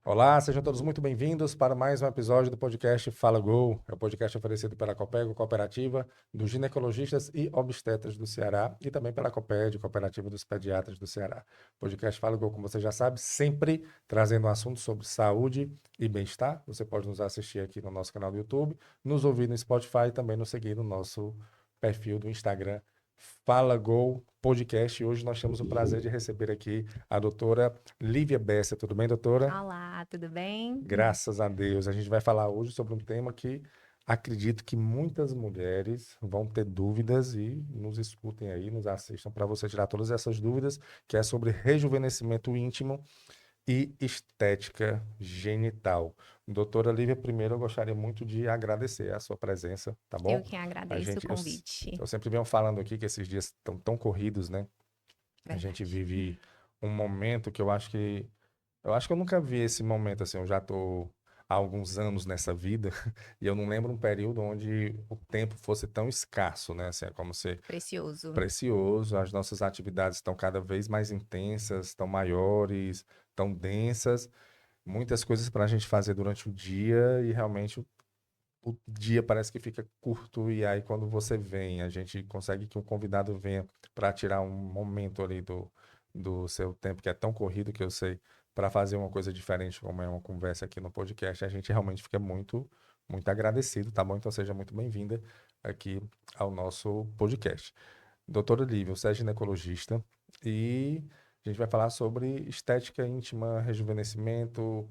Olá, sejam todos muito bem-vindos para mais um episódio do podcast Fala Gol. É o podcast oferecido pela Copego, Cooperativa dos Ginecologistas e Obstetras do Ceará, e também pela Coped, Cooperativa dos Pediatras do Ceará. O podcast Fala Gol, como você já sabe, sempre trazendo um assunto sobre saúde e bem-estar. Você pode nos assistir aqui no nosso canal do YouTube, nos ouvir no Spotify e também nos seguir no nosso perfil do Instagram Fala Gol Podcast. E hoje nós temos o prazer de receber aqui a doutora Lívia Bessa. Tudo bem, doutora? Olá, tudo bem? Graças a Deus. A gente vai falar hoje sobre um tema que acredito que muitas mulheres vão ter dúvidas e nos escutem aí, nos assistam para você tirar todas essas dúvidas, que é sobre rejuvenescimento íntimo e estética genital. Doutora Lívia, primeiro eu gostaria muito de agradecer a sua presença, tá Eu bom? quem A agradeço o gente, convite. eu sempre venho falando aqui que esses dias estão tão corridos, né? A gente Verdade. vive um momento que eu acho que eu nunca vi esse momento assim. Eu já tô há alguns anos nessa vida e eu não lembro um período onde o tempo fosse tão escasso, né? Assim, é como se Precioso. precioso. As nossas atividades estão cada vez mais intensas, estão maiores, estão densas, muitas coisas para a gente fazer durante o dia e realmente o dia parece que fica curto. E aí quando você vem, a gente consegue que um convidado venha para tirar um momento ali do seu tempo, que é tão corrido que eu sei, para fazer uma coisa diferente, como é uma conversa aqui no podcast, a gente realmente fica muito, muito agradecido, tá bom? Então seja muito bem-vinda aqui ao nosso podcast. Doutora Lívia, você é ginecologista e a gente vai falar sobre estética íntima, rejuvenescimento.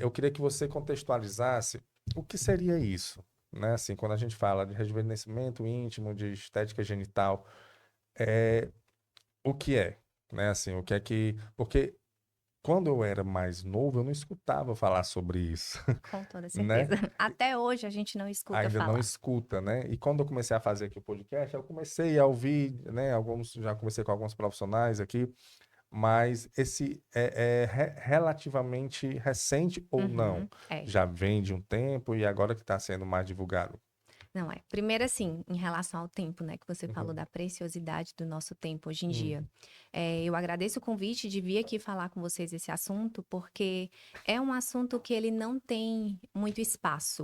Eu queria que você contextualizasse o que seria isso, né? Assim, quando a gente fala de rejuvenescimento íntimo, de estética genital, é, o que é, né? Assim, o que é que... Porque quando eu era mais novo, eu não escutava falar sobre isso, Com toda certeza. né? Até hoje a gente não escuta Ainda não falar. escuta, né? E quando eu comecei a fazer aqui o podcast, eu comecei a ouvir, né? Já comecei com alguns profissionais aqui, mas esse é relativamente recente ou não? Uhum, é. Já vem de um tempo e agora que está sendo mais divulgado. Não é. Primeiro, assim, em relação ao tempo, né, que você falou Uhum, da preciosidade do nosso tempo hoje em dia. uhum, Eu agradeço o convite de vir aqui falar com vocês esse assunto, porque é um assunto que ele não tem muito espaço.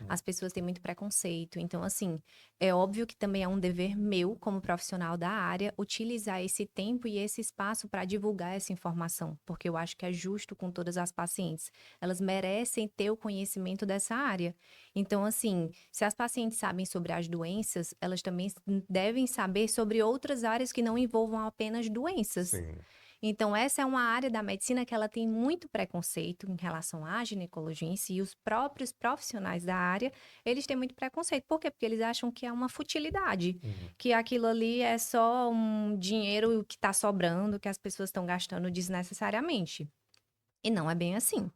uhum, As pessoas têm muito preconceito. Então, assim, é óbvio que também é um dever meu, como profissional da área, utilizar esse tempo e esse espaço para divulgar essa informação, porque eu acho que é justo com todas as pacientes. Elas merecem ter o conhecimento dessa área. Então, assim, se as pacientes sabem sobre as doenças, elas também devem saber sobre outras áreas que não envolvam apenas doenças. sim. Então, essa é uma área da medicina que ela tem muito preconceito em relação à ginecologia em si, e os próprios profissionais da área, eles têm muito preconceito. Por quê? Porque eles acham que é uma futilidade, Uhum, que aquilo ali é só um dinheiro que está sobrando, que as pessoas estão gastando desnecessariamente. E não é bem assim.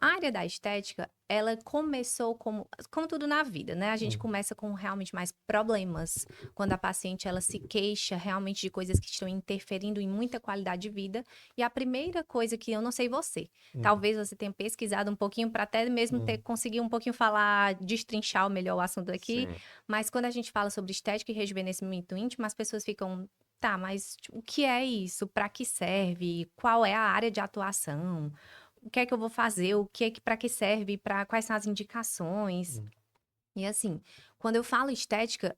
A área da estética, ela começou como tudo na vida, né? A gente uhum, começa com realmente mais problemas, quando a paciente ela se queixa realmente de coisas que estão interferindo em muita qualidade de vida. E a primeira coisa que eu não sei você, uhum, talvez você tenha pesquisado um pouquinho para até mesmo ter uhum, conseguir um pouquinho falar, destrinchar melhor o assunto aqui, sim. mas quando a gente fala sobre estética e rejuvenescimento íntimo, as pessoas ficam, tá, mas tipo, o que é isso? Para que serve? Qual é a área de atuação? O que é que eu vou fazer? O que é que para que serve? Para quais são as indicações? Uhum, E assim, quando eu falo estética,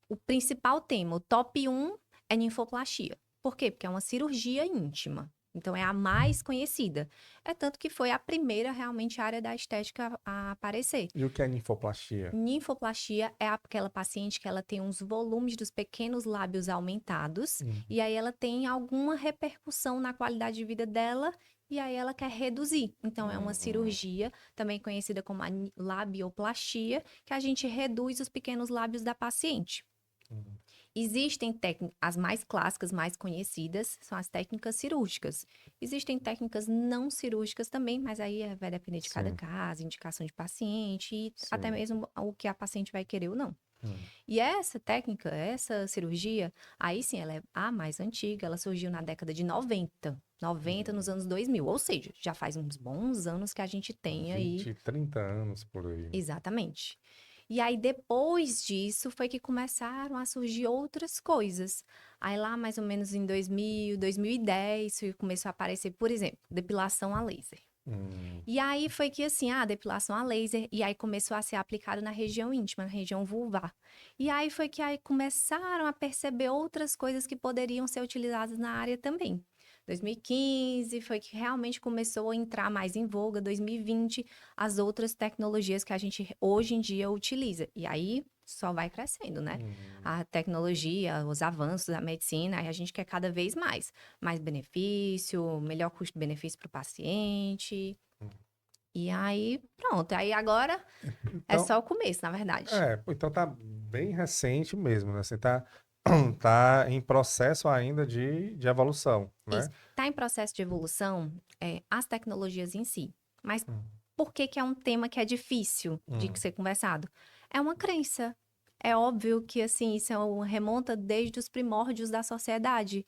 o principal tema, o top um é ninfoplastia. Por quê? Porque é uma cirurgia íntima. Então é a mais conhecida. É tanto que foi a primeira realmente área da estética a aparecer. E o que é ninfoplastia? Ninfoplastia é aquela paciente que ela tem uns volumes dos pequenos lábios aumentados Uhum, e aí ela tem alguma repercussão na qualidade de vida dela e aí ela quer reduzir. Então é uma uhum, cirurgia, também conhecida como a labioplastia, que a gente reduz os pequenos lábios da paciente. uhum, Existem técnicas, as mais clássicas, mais conhecidas, são as técnicas cirúrgicas. Existem técnicas não cirúrgicas também, mas aí vai depender de cada sim, caso, indicação de paciente e até sim. mesmo o que a paciente vai querer ou não. Uhum, E essa técnica, essa cirurgia, aí sim, ela é a mais antiga, ela surgiu na década de 90, 90 nos uhum. anos 2000, ou seja, já faz uns bons anos que a gente tem aí. 20, 30 anos por aí. Exatamente. E aí, depois disso, foi que começaram a surgir outras coisas. Aí, lá mais ou menos em 2000, 2010, começou a aparecer, por exemplo, depilação a laser. E aí foi que assim, depilação a laser, e aí começou a ser aplicado na região íntima, na região vulvar. E aí foi que aí começaram a perceber outras coisas que poderiam ser utilizadas na área também. 2015 foi que realmente começou a entrar mais em voga, 2020, as outras tecnologias que a gente hoje em dia utiliza. E aí só vai crescendo, né? A tecnologia, os avanços da medicina, aí a gente quer cada vez mais benefício, melhor custo-benefício para o paciente. E aí, pronto. Aí agora é Então, só o começo, na verdade. pô, então tá bem recente mesmo, né? Você tá, tá em processo ainda de evolução, Isso. né? Está em processo de evolução, as tecnologias em si. Mas Hum, por que que é um tema que é difícil de hum, ser conversado? É uma crença. É óbvio que, assim, isso remonta desde os primórdios da sociedade.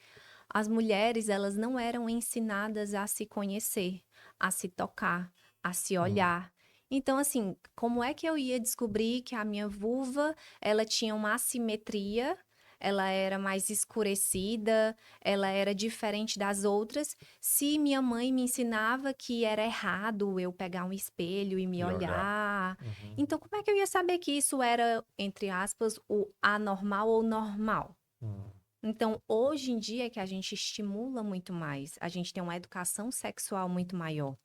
As mulheres, elas não eram ensinadas a se conhecer, a se tocar, a se hum. olhar. Então, assim, como é que eu ia descobrir que a minha vulva, ela tinha uma assimetria, ela era mais escurecida, ela era diferente das outras, se minha mãe me ensinava que era errado eu pegar um espelho e me E olhar. olhar? Uhum, Então, como é que eu ia saber que isso era, entre aspas, o anormal ou normal? hum. Então, hoje em dia é que a gente estimula muito mais, a gente tem uma educação sexual muito maior.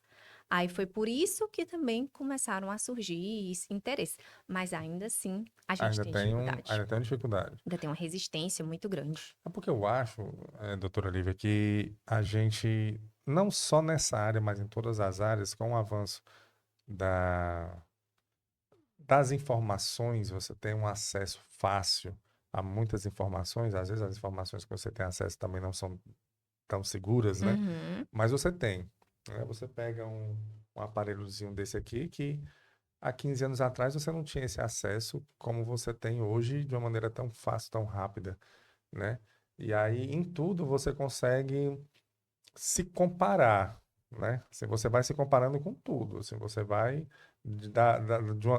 Aí foi por isso que também começaram a surgir esse interesse. Mas ainda assim, a gente tem dificuldade. Ainda tem uma dificuldade. Ainda tem uma resistência muito grande. É porque eu acho, doutora Lívia, que a gente, não só nessa área, mas em todas as áreas, com o avanço da, das informações, você tem um acesso fácil a muitas informações. Às vezes as informações que você tem acesso também não são tão seguras, né? Uhum. Mas você tem, né? Você pega um aparelhozinho desse aqui que há 15 anos atrás você não tinha esse acesso como você tem hoje de uma maneira tão fácil, tão rápida, né? E aí em tudo você consegue se comparar, né? Assim, você vai se comparando com tudo, assim, você vai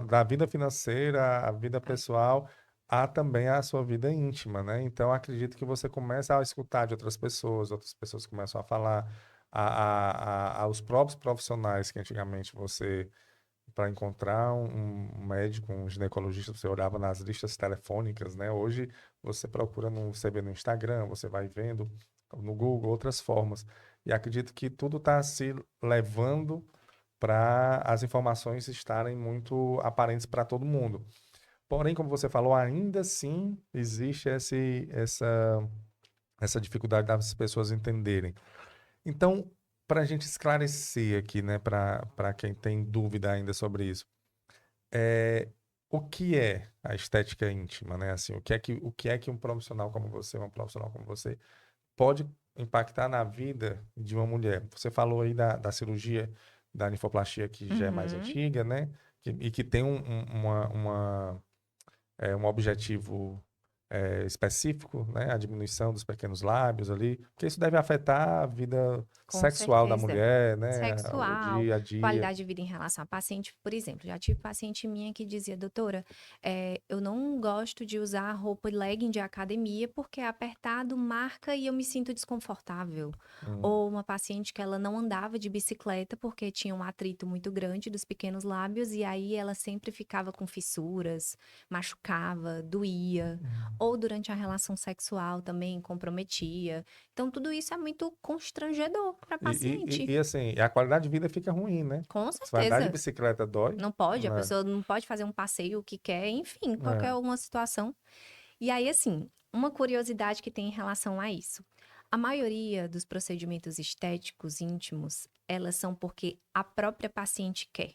da vida financeira, à vida É. pessoal, há também a sua vida íntima, né? Então, acredito que você começa a escutar de outras pessoas começam a falar, aos próprios profissionais que antigamente você, para encontrar um médico, um ginecologista, você olhava nas listas telefônicas, né? Hoje você procura no, você vê no Instagram, você vai vendo no Google outras formas. E acredito que tudo está se levando para as informações estarem muito aparentes para todo mundo. Porém, como você falou, ainda assim existe essa dificuldade das pessoas entenderem. Então, para a gente esclarecer aqui, né, para quem tem dúvida ainda sobre isso, é, o que é a estética íntima, né? Assim, o que é que um profissional como você, uma profissional como você, pode impactar na vida de uma mulher? Você falou aí da cirurgia da nifoplastia que já é mais Uhum. antiga, né? E que tem um objetivo específico, né? A diminuição dos pequenos lábios ali, porque isso deve afetar a vida Com sexual da certeza. mulher, né? O Sexual, dia a dia. qualidade de vida em relação a paciente, por exemplo, já tive paciente minha que dizia, doutora, eu não gosto de usar roupa legging de academia porque é apertado, marca e eu me sinto desconfortável. Hum, Ou uma paciente que ela não andava de bicicleta porque tinha um atrito muito grande dos pequenos lábios e aí ela sempre ficava com fissuras, machucava, doía. hum. Ou durante a relação sexual também comprometia. Então, tudo isso é muito constrangedor para paciente. E assim, a qualidade de vida fica ruim, né? Com Se vai andar de certeza. bicicleta dói, Não pode, a né? pessoa não pode fazer um passeio que quer, enfim, É. qualquer uma situação. E aí, assim, uma curiosidade que tem em relação a isso. A maioria dos procedimentos estéticos íntimos, elas são porque a própria paciente quer.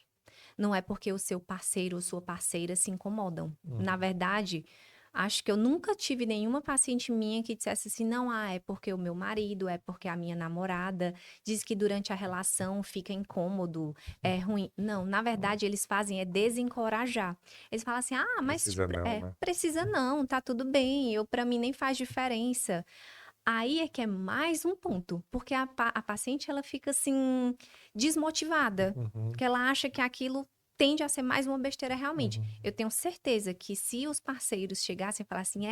Não é porque o seu parceiro ou sua parceira se incomodam. Na Uhum. verdade, acho que eu nunca tive nenhuma paciente minha que dissesse assim, não, é porque o meu marido, é porque a minha namorada diz que durante a relação fica incômodo, é ruim. Não, na verdade, eles fazem é desencorajar. Eles falam assim, mas Precisa não, né? precisa não, tá tudo bem, eu para mim nem faz diferença. Aí é que é mais um ponto, porque a paciente ela fica assim desmotivada, Uhum, porque ela acha que aquilo tende a ser mais uma besteira realmente. uhum. Eu tenho certeza que se os parceiros chegassem e falassem,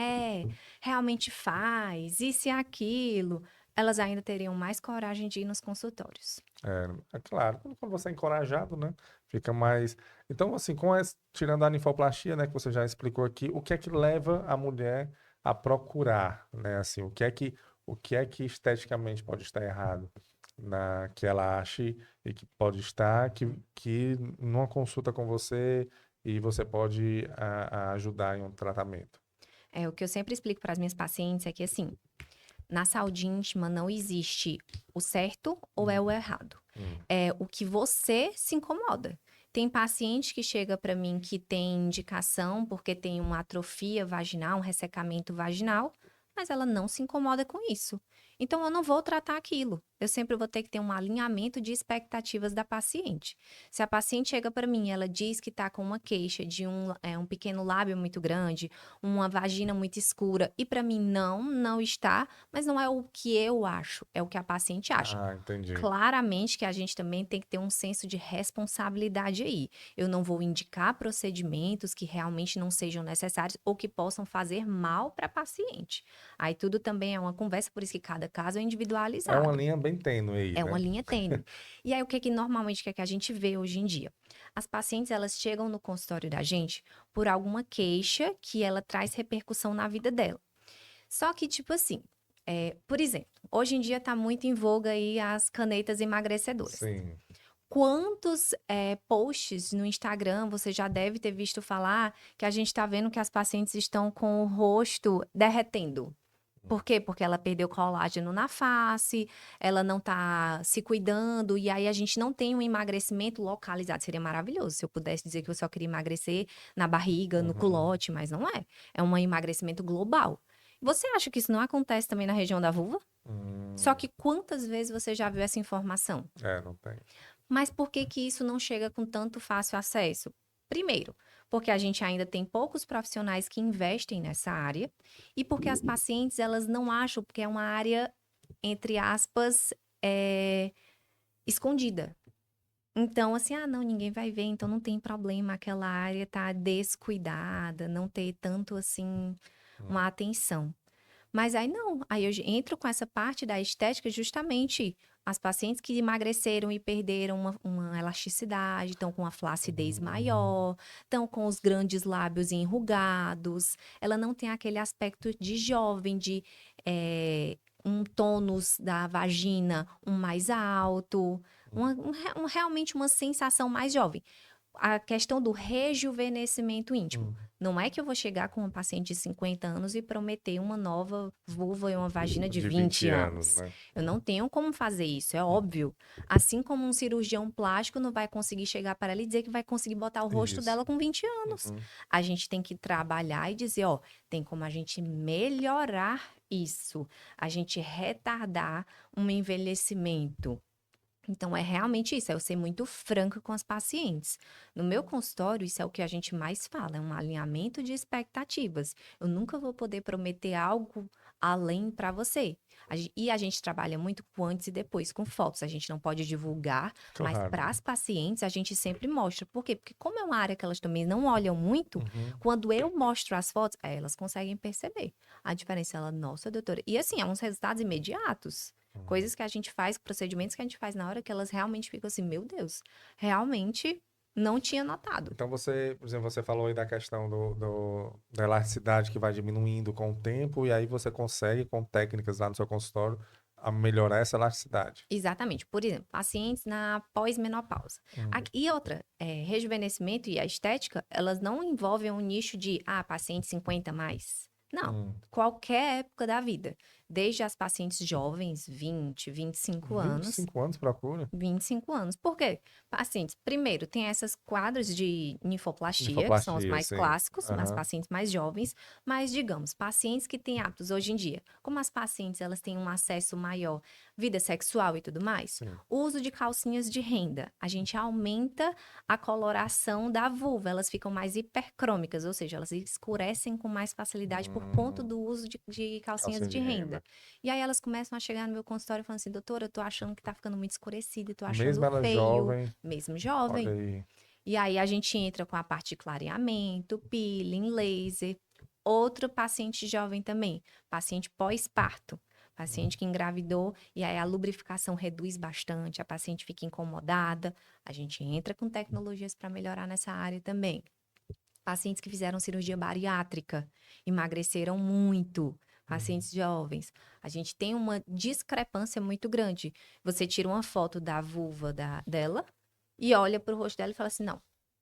realmente faz, isso e aquilo, elas ainda teriam mais coragem de ir nos consultórios. É claro, quando você é encorajado, né? Fica mais. Então, assim, tirando a ninfoplastia, né, que você já explicou aqui, o que é que leva a mulher a procurar, né? Assim, o que é que esteticamente pode estar errado que ela ache e que pode estar, que numa consulta com você e você pode ajudar em um tratamento. O que eu sempre explico para as minhas pacientes é que, assim, na saúde íntima não existe o certo ou é o errado. Hum. É o que você se incomoda. Tem paciente que chega para mim que tem indicação porque tem uma atrofia vaginal, um ressecamento vaginal, mas ela não se incomoda com isso. Então eu não vou tratar aquilo. Eu sempre vou ter que ter um alinhamento de expectativas da paciente. Se a paciente chega para mim e ela diz que está com uma queixa de um pequeno lábio muito grande, uma vagina muito escura, e para mim não está, mas não é o que eu acho, é o que a paciente acha. Ah, entendi. Claramente que a gente também tem que ter um senso de responsabilidade aí. Eu não vou indicar procedimentos que realmente não sejam necessários ou que possam fazer mal para a paciente. Aí tudo também é uma conversa, por isso que cada caso é É individualizado. uma linha bem tênue aí, É uma né? linha tênue. E aí, o que normalmente que a gente vê hoje em dia? As pacientes, elas chegam no consultório da gente por alguma queixa que ela traz repercussão na vida dela. Só que, tipo assim, por exemplo, hoje em dia tá muito em voga aí as canetas emagrecedoras. Sim. Quantos posts no Instagram você já deve ter visto falar que a gente tá vendo que as pacientes estão com o rosto derretendo? Por quê? Porque ela perdeu colágeno na face, ela não tá se cuidando, e aí a gente não tem um emagrecimento localizado. Seria maravilhoso se eu pudesse dizer que eu só queria emagrecer na barriga, no Uhum. culote, mas não é. É um emagrecimento global. Você acha que isso não acontece também na região da vulva? Só Hum. que quantas vezes você já viu essa informação? Não tem. Mas por que que isso não chega com tanto fácil acesso? Primeiro, porque a gente ainda tem poucos profissionais que investem nessa área e porque as pacientes elas não acham porque é uma área, entre aspas, escondida. Então, assim, não, ninguém vai ver, então não tem problema aquela área tá descuidada, não ter tanto assim Hum. uma atenção. Mas aí não, aí eu entro com essa parte da estética justamente as pacientes que emagreceram e perderam uma elasticidade, estão com uma flacidez maior, estão com os grandes lábios enrugados, ela não tem aquele aspecto de jovem, de um tônus da vagina mais alto, realmente uma sensação mais jovem. A questão do rejuvenescimento íntimo. Não é que eu vou chegar com uma paciente de 50 anos e prometer uma nova vulva e uma vagina de De 20 20 anos, anos. né? Eu não tenho como fazer isso, é óbvio. Assim como um cirurgião plástico não vai conseguir chegar para ela e dizer que vai conseguir botar o rosto Isso. dela com 20 anos. Uhum. A gente tem que trabalhar e dizer, ó, tem como a gente melhorar isso, a gente retardar um envelhecimento. Então, é realmente isso, é eu ser muito franca com as pacientes. No meu consultório, isso é o que a gente mais fala, é um alinhamento de expectativas. Eu nunca vou poder prometer algo além para você. E a gente trabalha muito com antes e depois, com fotos. A gente não pode divulgar, mas Claro. para as pacientes a gente sempre mostra. Por quê? Porque como é uma área que elas também não olham muito, Uhum. quando eu mostro as fotos, aí elas conseguem perceber a diferença. Ela, nossa, doutora. E assim, é uns resultados imediatos. Coisas que a gente faz, procedimentos que a gente faz na hora que elas realmente ficam assim, meu Deus, realmente não tinha notado. Então você, por exemplo, você falou aí da questão da elasticidade que vai diminuindo com o tempo, e aí você consegue, com técnicas lá no seu consultório, a melhorar essa elasticidade. Exatamente. Por exemplo, pacientes na pós-menopausa. E outra, rejuvenescimento e a estética, elas não envolvem um nicho de, paciente 50 mais. Não, qualquer época da vida. Desde as pacientes jovens, 20, 25 anos, 25 anos procura? 25 anos. Por quê? Pacientes, primeiro, tem esses quadros de ninfoplastia, que são os Linfoplastia, mais sim. clássicos, mas Aham. pacientes mais jovens, mas, digamos, pacientes que têm hábitos hoje em dia. Como as pacientes, elas têm um acesso maior, vida sexual e tudo mais, Sim. o uso de calcinhas de renda, a gente aumenta a coloração da vulva, elas ficam mais hipercrômicas, ou seja, elas escurecem com mais facilidade por conta do uso de calcinhas Calcinha de de renda. renda. E aí elas começam a chegar no meu consultório falando assim, doutora, eu tô achando que tá ficando muito escurecida, tô achando Mesmo ela feio, jovem, mesmo olha jovem. aí. E aí a gente entra com a parte de clareamento, peeling, laser. Outro paciente jovem também, paciente pós-parto. Paciente que engravidou e aí a lubrificação reduz bastante, a paciente fica incomodada. A gente entra com tecnologias para melhorar nessa área também. Pacientes que fizeram cirurgia bariátrica, emagreceram muito, pacientes jovens. A gente tem uma discrepância muito grande. Você tira uma foto da vulva dela e olha para o rosto dela e fala assim: não,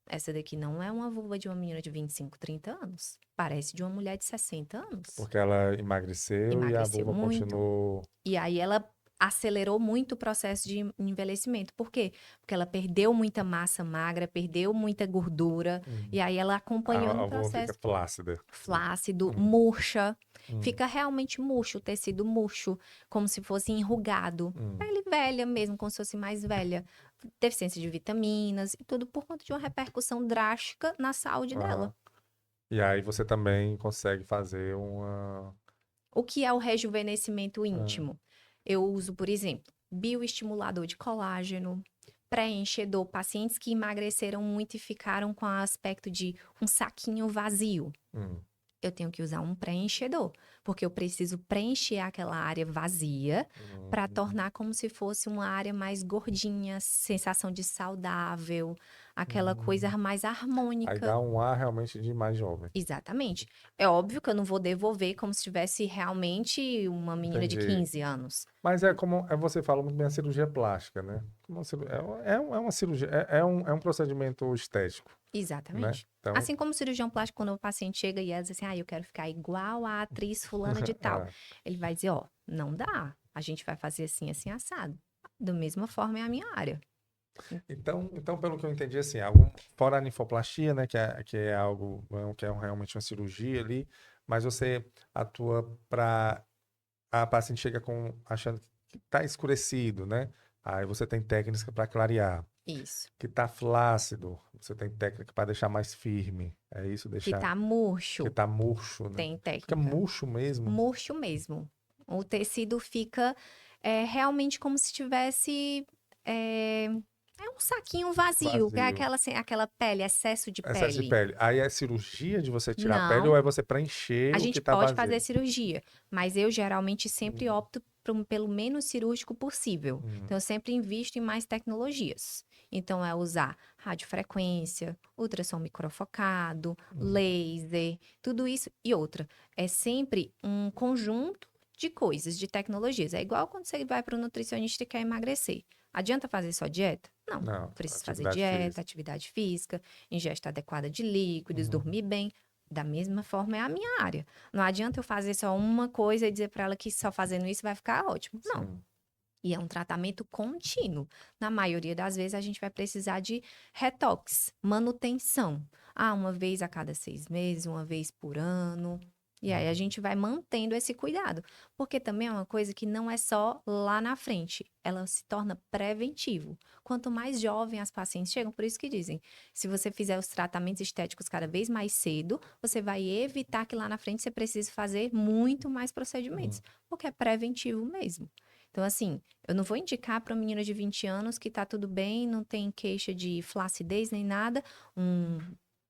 essa daqui não é uma vulva de uma menina de 25, 30 anos. Parece de uma mulher de 60 anos. Porque ela emagreceu e a Emagreceu vulva muito. continuou. E aí ela acelerou muito o processo de envelhecimento. Por quê? Porque ela perdeu muita massa magra, perdeu muita gordura, e aí ela acompanhou no A vulva fica processo flácida. flácido, Hum, murcha, hum, fica realmente murcho, o tecido murcho, como se fosse enrugado. hum. Pele velha mesmo, como se fosse mais velha. Deficiência de vitaminas e tudo por conta de uma repercussão drástica na saúde Aham. dela. E aí você também consegue fazer uma. O que é o rejuvenescimento Ah, íntimo? Eu uso, por exemplo, bioestimulador de colágeno, preenchedor, pacientes que emagreceram muito e ficaram com o aspecto de um saquinho vazio. hum, Eu tenho que usar um preenchedor, porque eu preciso preencher aquela área vazia para hum, tornar como se fosse uma área mais gordinha, sensação de saudável, aquela coisa hum. mais Aí harmônica. dá um ar realmente de mais jovem. Exatamente. É óbvio que eu não vou devolver como se tivesse realmente uma menina de Entendi. 15 anos. Mas é como você fala muito bem a cirurgia plástica, né? É uma cirurgia, é um procedimento estético, né? Exatamente. Então, Assim como o cirurgião plástico, quando o paciente chega e diz assim, eu quero ficar igual a atriz fulana de tal. é. Ele vai dizer, ó, não dá. A gente vai fazer assim, assim, assado. Da mesma forma é a minha área. Então, pelo que eu entendi, assim, fora a ninfoplastia, né, que é algo, realmente uma cirurgia ali, mas você atua para a paciente chega achando que está escurecido, né? Aí você tem técnica para clarear. Isso. Que está flácido, você tem técnica para deixar mais firme. É isso, Que deixar tá que murcho, está murcho, né? tem Fica técnica. murcho mesmo, Murcho mesmo. O tecido fica realmente como se tivesse. É um saquinho vazio, que é vazio. aquela pele, excesso de Excesso de pele. pele. Aí é cirurgia de você tirar a pele ou Não, é você preencher a o que gente está pode fazer vazio? cirurgia, mas eu geralmente sempre Hum, opto pelo menos cirúrgico possível. hum, Então, eu sempre invisto em mais tecnologias. Então, é usar radiofrequência, ultrassom microfocado, hum, laser, tudo isso e outra. É sempre um conjunto de coisas, de tecnologias. É igual quando você vai para o nutricionista e quer emagrecer. Adianta fazer só dieta? Não. não, Precisa fazer atividade dieta, física. atividade física, ingesta adequada de líquidos, Uhum, dormir bem. Da mesma forma é a minha área. Não adianta eu fazer só uma coisa e dizer para ela que só fazendo isso vai ficar ótimo. Não. sim. E é um tratamento contínuo. Na maioria das vezes, a gente vai precisar de retox, manutenção. Uma vez a cada 6 meses, uma vez por ano. E aí a Uhum, gente vai mantendo esse cuidado. Porque também é uma coisa que não é só lá na frente, ela se torna preventivo. Quanto mais jovem as pacientes chegam, por isso que dizem, se você fizer os tratamentos estéticos cada vez mais cedo, você vai evitar que lá na frente você precise fazer muito mais uhum. procedimentos, porque é preventivo mesmo. Então, assim, eu não vou indicar para uma menina de 20 anos que tá tudo bem, não tem queixa de flacidez nem nada, um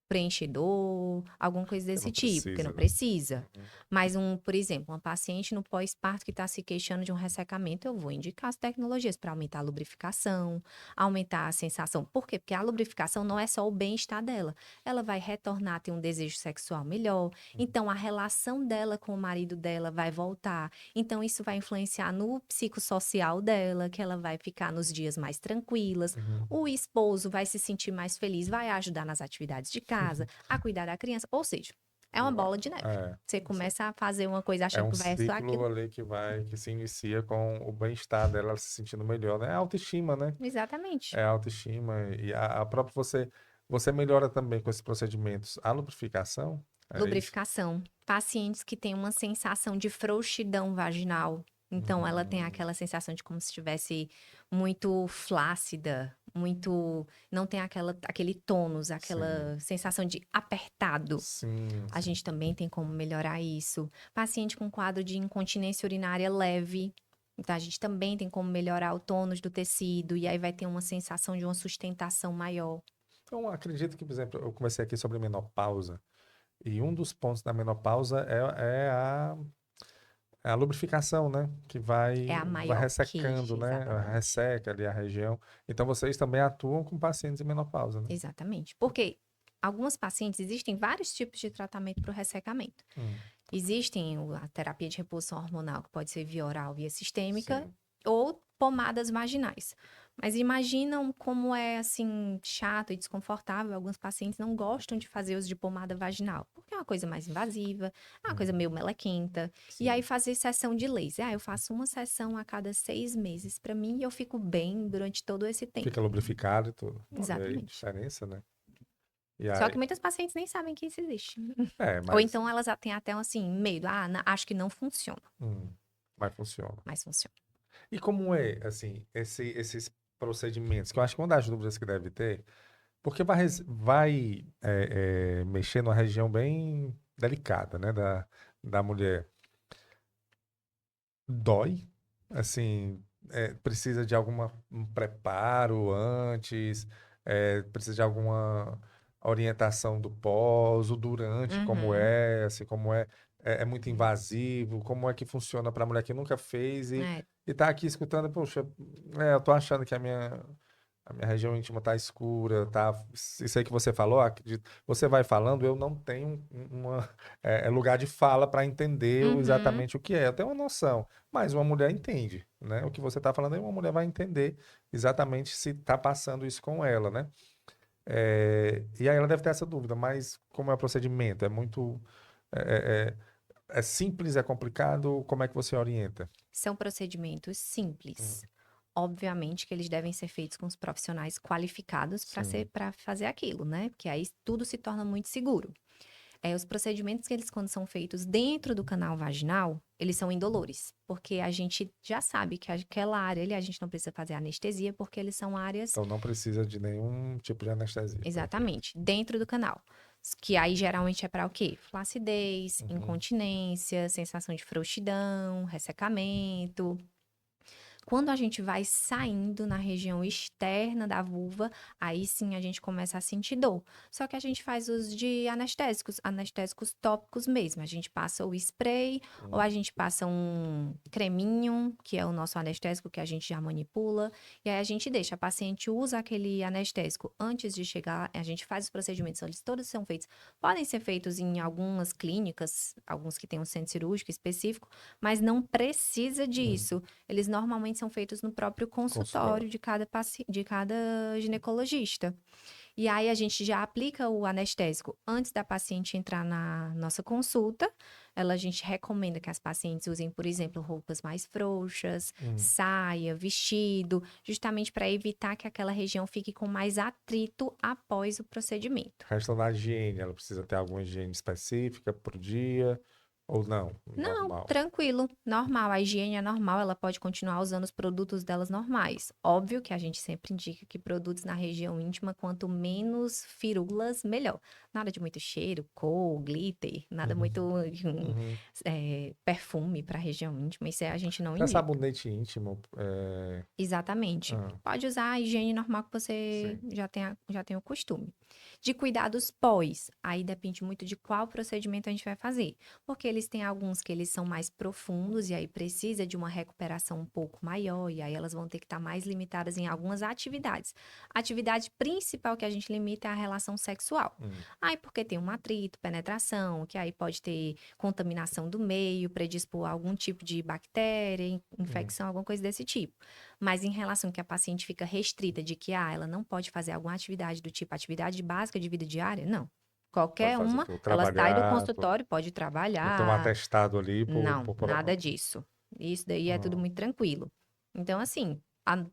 preenchedor, alguma coisa Que desse não tipo, porque precisa, não né? precisa. Uhum, Mas por exemplo, uma paciente no pós-parto que está se queixando de um ressecamento, eu vou indicar as tecnologias para aumentar a lubrificação, aumentar a sensação. Por quê? Porque a lubrificação não é só o bem-estar dela. Ela vai retornar a ter um desejo sexual melhor. Então, a relação dela com o marido dela vai voltar. Então, isso vai influenciar no psicossocial dela, que ela vai ficar nos dias mais tranquilas. uhum. O esposo vai se sentir mais feliz, vai ajudar nas atividades de casa, a cuidar da criança. Ou seja, é uma bola de neve. É, Você começa a fazer uma coisa é achando um que vai só ciclo aquilo. ali que se inicia com o bem-estar dela, ela se sentindo melhor, né? É a autoestima, né? Exatamente. É a autoestima e a própria você melhora também com esses procedimentos a lubrificação, é isso? Lubrificação. Pacientes que têm uma sensação de frouxidão vaginal. Então, ela tem Hum, aquela sensação de como se estivesse muito flácida, muito. Não tem aquele tônus, sim, aquela sensação de apertado. sim, A sim. gente também tem como melhorar isso. Paciente com quadro de incontinência urinária leve. Então, a gente também tem como melhorar o tônus do tecido, e aí vai ter uma sensação de uma sustentação maior. Então, acredito que, por exemplo, eu comecei aqui sobre menopausa, e um dos pontos da menopausa É a lubrificação, né? Que vai, É a vai maior ressecando, queixa, né? exatamente. Resseca ali a região. Então vocês também atuam com pacientes em menopausa, né? Exatamente. Porque algumas pacientes, existem vários tipos de tratamento para o ressecamento. Hum, Existem a terapia de reposição hormonal, que pode ser via oral, via sistêmica, sim. ou pomadas vaginais. Mas imaginam como é, assim, chato e desconfortável. Alguns pacientes não gostam de fazer uso de pomada vaginal, porque é uma coisa mais invasiva, é uma coisa Uhum, meio melequenta. E aí sim. fazer sessão de laser. Eu faço uma sessão a cada 6 meses para mim e eu fico bem durante todo esse Fica tempo. lubrificado e tudo. Olha aí, Exatamente. diferença, né? E Só que aí, muitas pacientes nem sabem que isso existe. Ou mas, então elas têm até, assim, medo. Ah, acho que não funciona, hum, mas funciona. mas funciona. E como é, assim, esses procedimentos? Que eu acho que uma das dúvidas que deve ter, porque vai mexer numa região bem delicada, né, da mulher. Dói, assim, precisa de um preparo antes, precisa de alguma orientação do pós, o durante, como Uhum. é, assim, como é muito invasivo, como é que funciona para a mulher que nunca fez É. e tá aqui escutando, poxa, eu tô achando que a minha região íntima tá escura, tá, isso aí que você falou, acredito, você vai falando, eu não tenho lugar de fala para entender Uhum. exatamente o que é, eu tenho uma noção. Mas uma mulher entende, né? O que você está falando aí, uma mulher vai entender exatamente se está passando isso com ela, né? E aí ela deve ter essa dúvida, mas como é o procedimento? É muito. É, é simples, é complicado? Como é que você orienta? São procedimentos Hum, simples. Obviamente que eles devem ser feitos com os profissionais qualificados sim. para fazer aquilo, né? Porque aí tudo se torna muito seguro. Os procedimentos que eles, quando são feitos dentro do canal vaginal, eles são indolores. Porque a gente já sabe que aquela área ali, a gente não precisa fazer anestesia, porque eles são áreas, Então não precisa de nenhum tipo de anestesia. Perfeito. exatamente, dentro do canal. Que aí geralmente é para o quê? Flacidez, Uhum. incontinência, sensação de frouxidão, ressecamento. Quando a gente vai saindo na região externa da vulva, aí sim a gente começa a sentir dor. Só que a gente faz uso de anestésicos, anestésicos tópicos mesmo. A gente passa o spray ou Hum. a gente passa um creminho, que é o nosso anestésico que a gente já manipula, e aí a gente deixa. A paciente usa aquele anestésico antes de chegar, a gente faz os procedimentos, eles todos são feitos. Podem ser feitos em algumas clínicas, alguns que têm um centro cirúrgico específico, mas não precisa Hum. disso. Eles normalmente são feitos no próprio Consultório. consultório de cada ginecologista. E aí a gente já aplica o anestésico antes da paciente entrar na nossa consulta. A gente recomenda que as pacientes usem, por exemplo, roupas mais frouxas, Hum. saia, vestido, justamente para evitar que aquela região fique com mais atrito após o procedimento. Questão da higiene, ela precisa ter alguma higiene específica por dia ou não? Não, Normal. tranquilo, normal. A higiene é normal, ela pode continuar usando os produtos delas normais. Óbvio que a gente sempre indica que produtos na região íntima, quanto menos firulas, melhor. Nada de muito cheiro, cor, glitter, nada Uhum. muito Uhum. perfume para a região íntima. Isso a gente não Até indica. sabonete íntimo. Exatamente. Ah, Pode usar a higiene normal que você sim. já tem o costume. De cuidados pós, aí depende muito de qual procedimento a gente vai fazer. Porque eles têm alguns que eles são mais profundos e aí precisa de uma recuperação um pouco maior e aí elas vão ter que estar mais limitadas em algumas atividades. A atividade principal que a gente limita é a relação sexual. Hum. Aí porque tem um atrito, penetração, que aí pode ter contaminação do meio, predispor a algum tipo de bactéria, Hum. infecção, alguma coisa desse tipo. Mas em relação que a paciente fica restrita de que ela não pode fazer alguma atividade do tipo atividade básica de vida diária, não. Pode Qualquer fazer uma, tudo. ela sai do Trabalhar, consultório, pode não tem um trabalhar. atestado ali Não, por nada disso. Isso daí é tudo ah, muito tranquilo. Então, assim,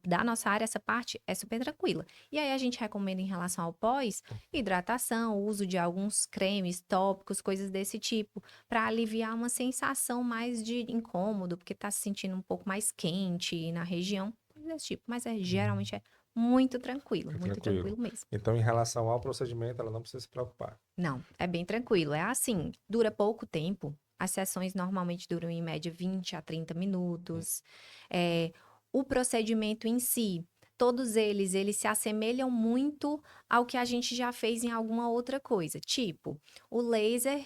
da nossa área, essa parte é super tranquila. E aí a gente recomenda em relação ao pós, hidratação, o uso de alguns cremes, tópicos, coisas desse tipo, para aliviar uma sensação mais de incômodo, porque tá se sentindo um pouco mais quente na região, coisas desse tipo. Mas geralmente é é muito tranquilo. tranquilo mesmo. Então, em relação ao procedimento, ela não precisa se preocupar. Não, é bem tranquilo. É assim, dura pouco tempo. As sessões normalmente duram em média 20 a 30 Hum. minutos. É, o procedimento em si, todos eles se assemelham muito ao que a gente já fez em alguma outra coisa. Tipo, o laser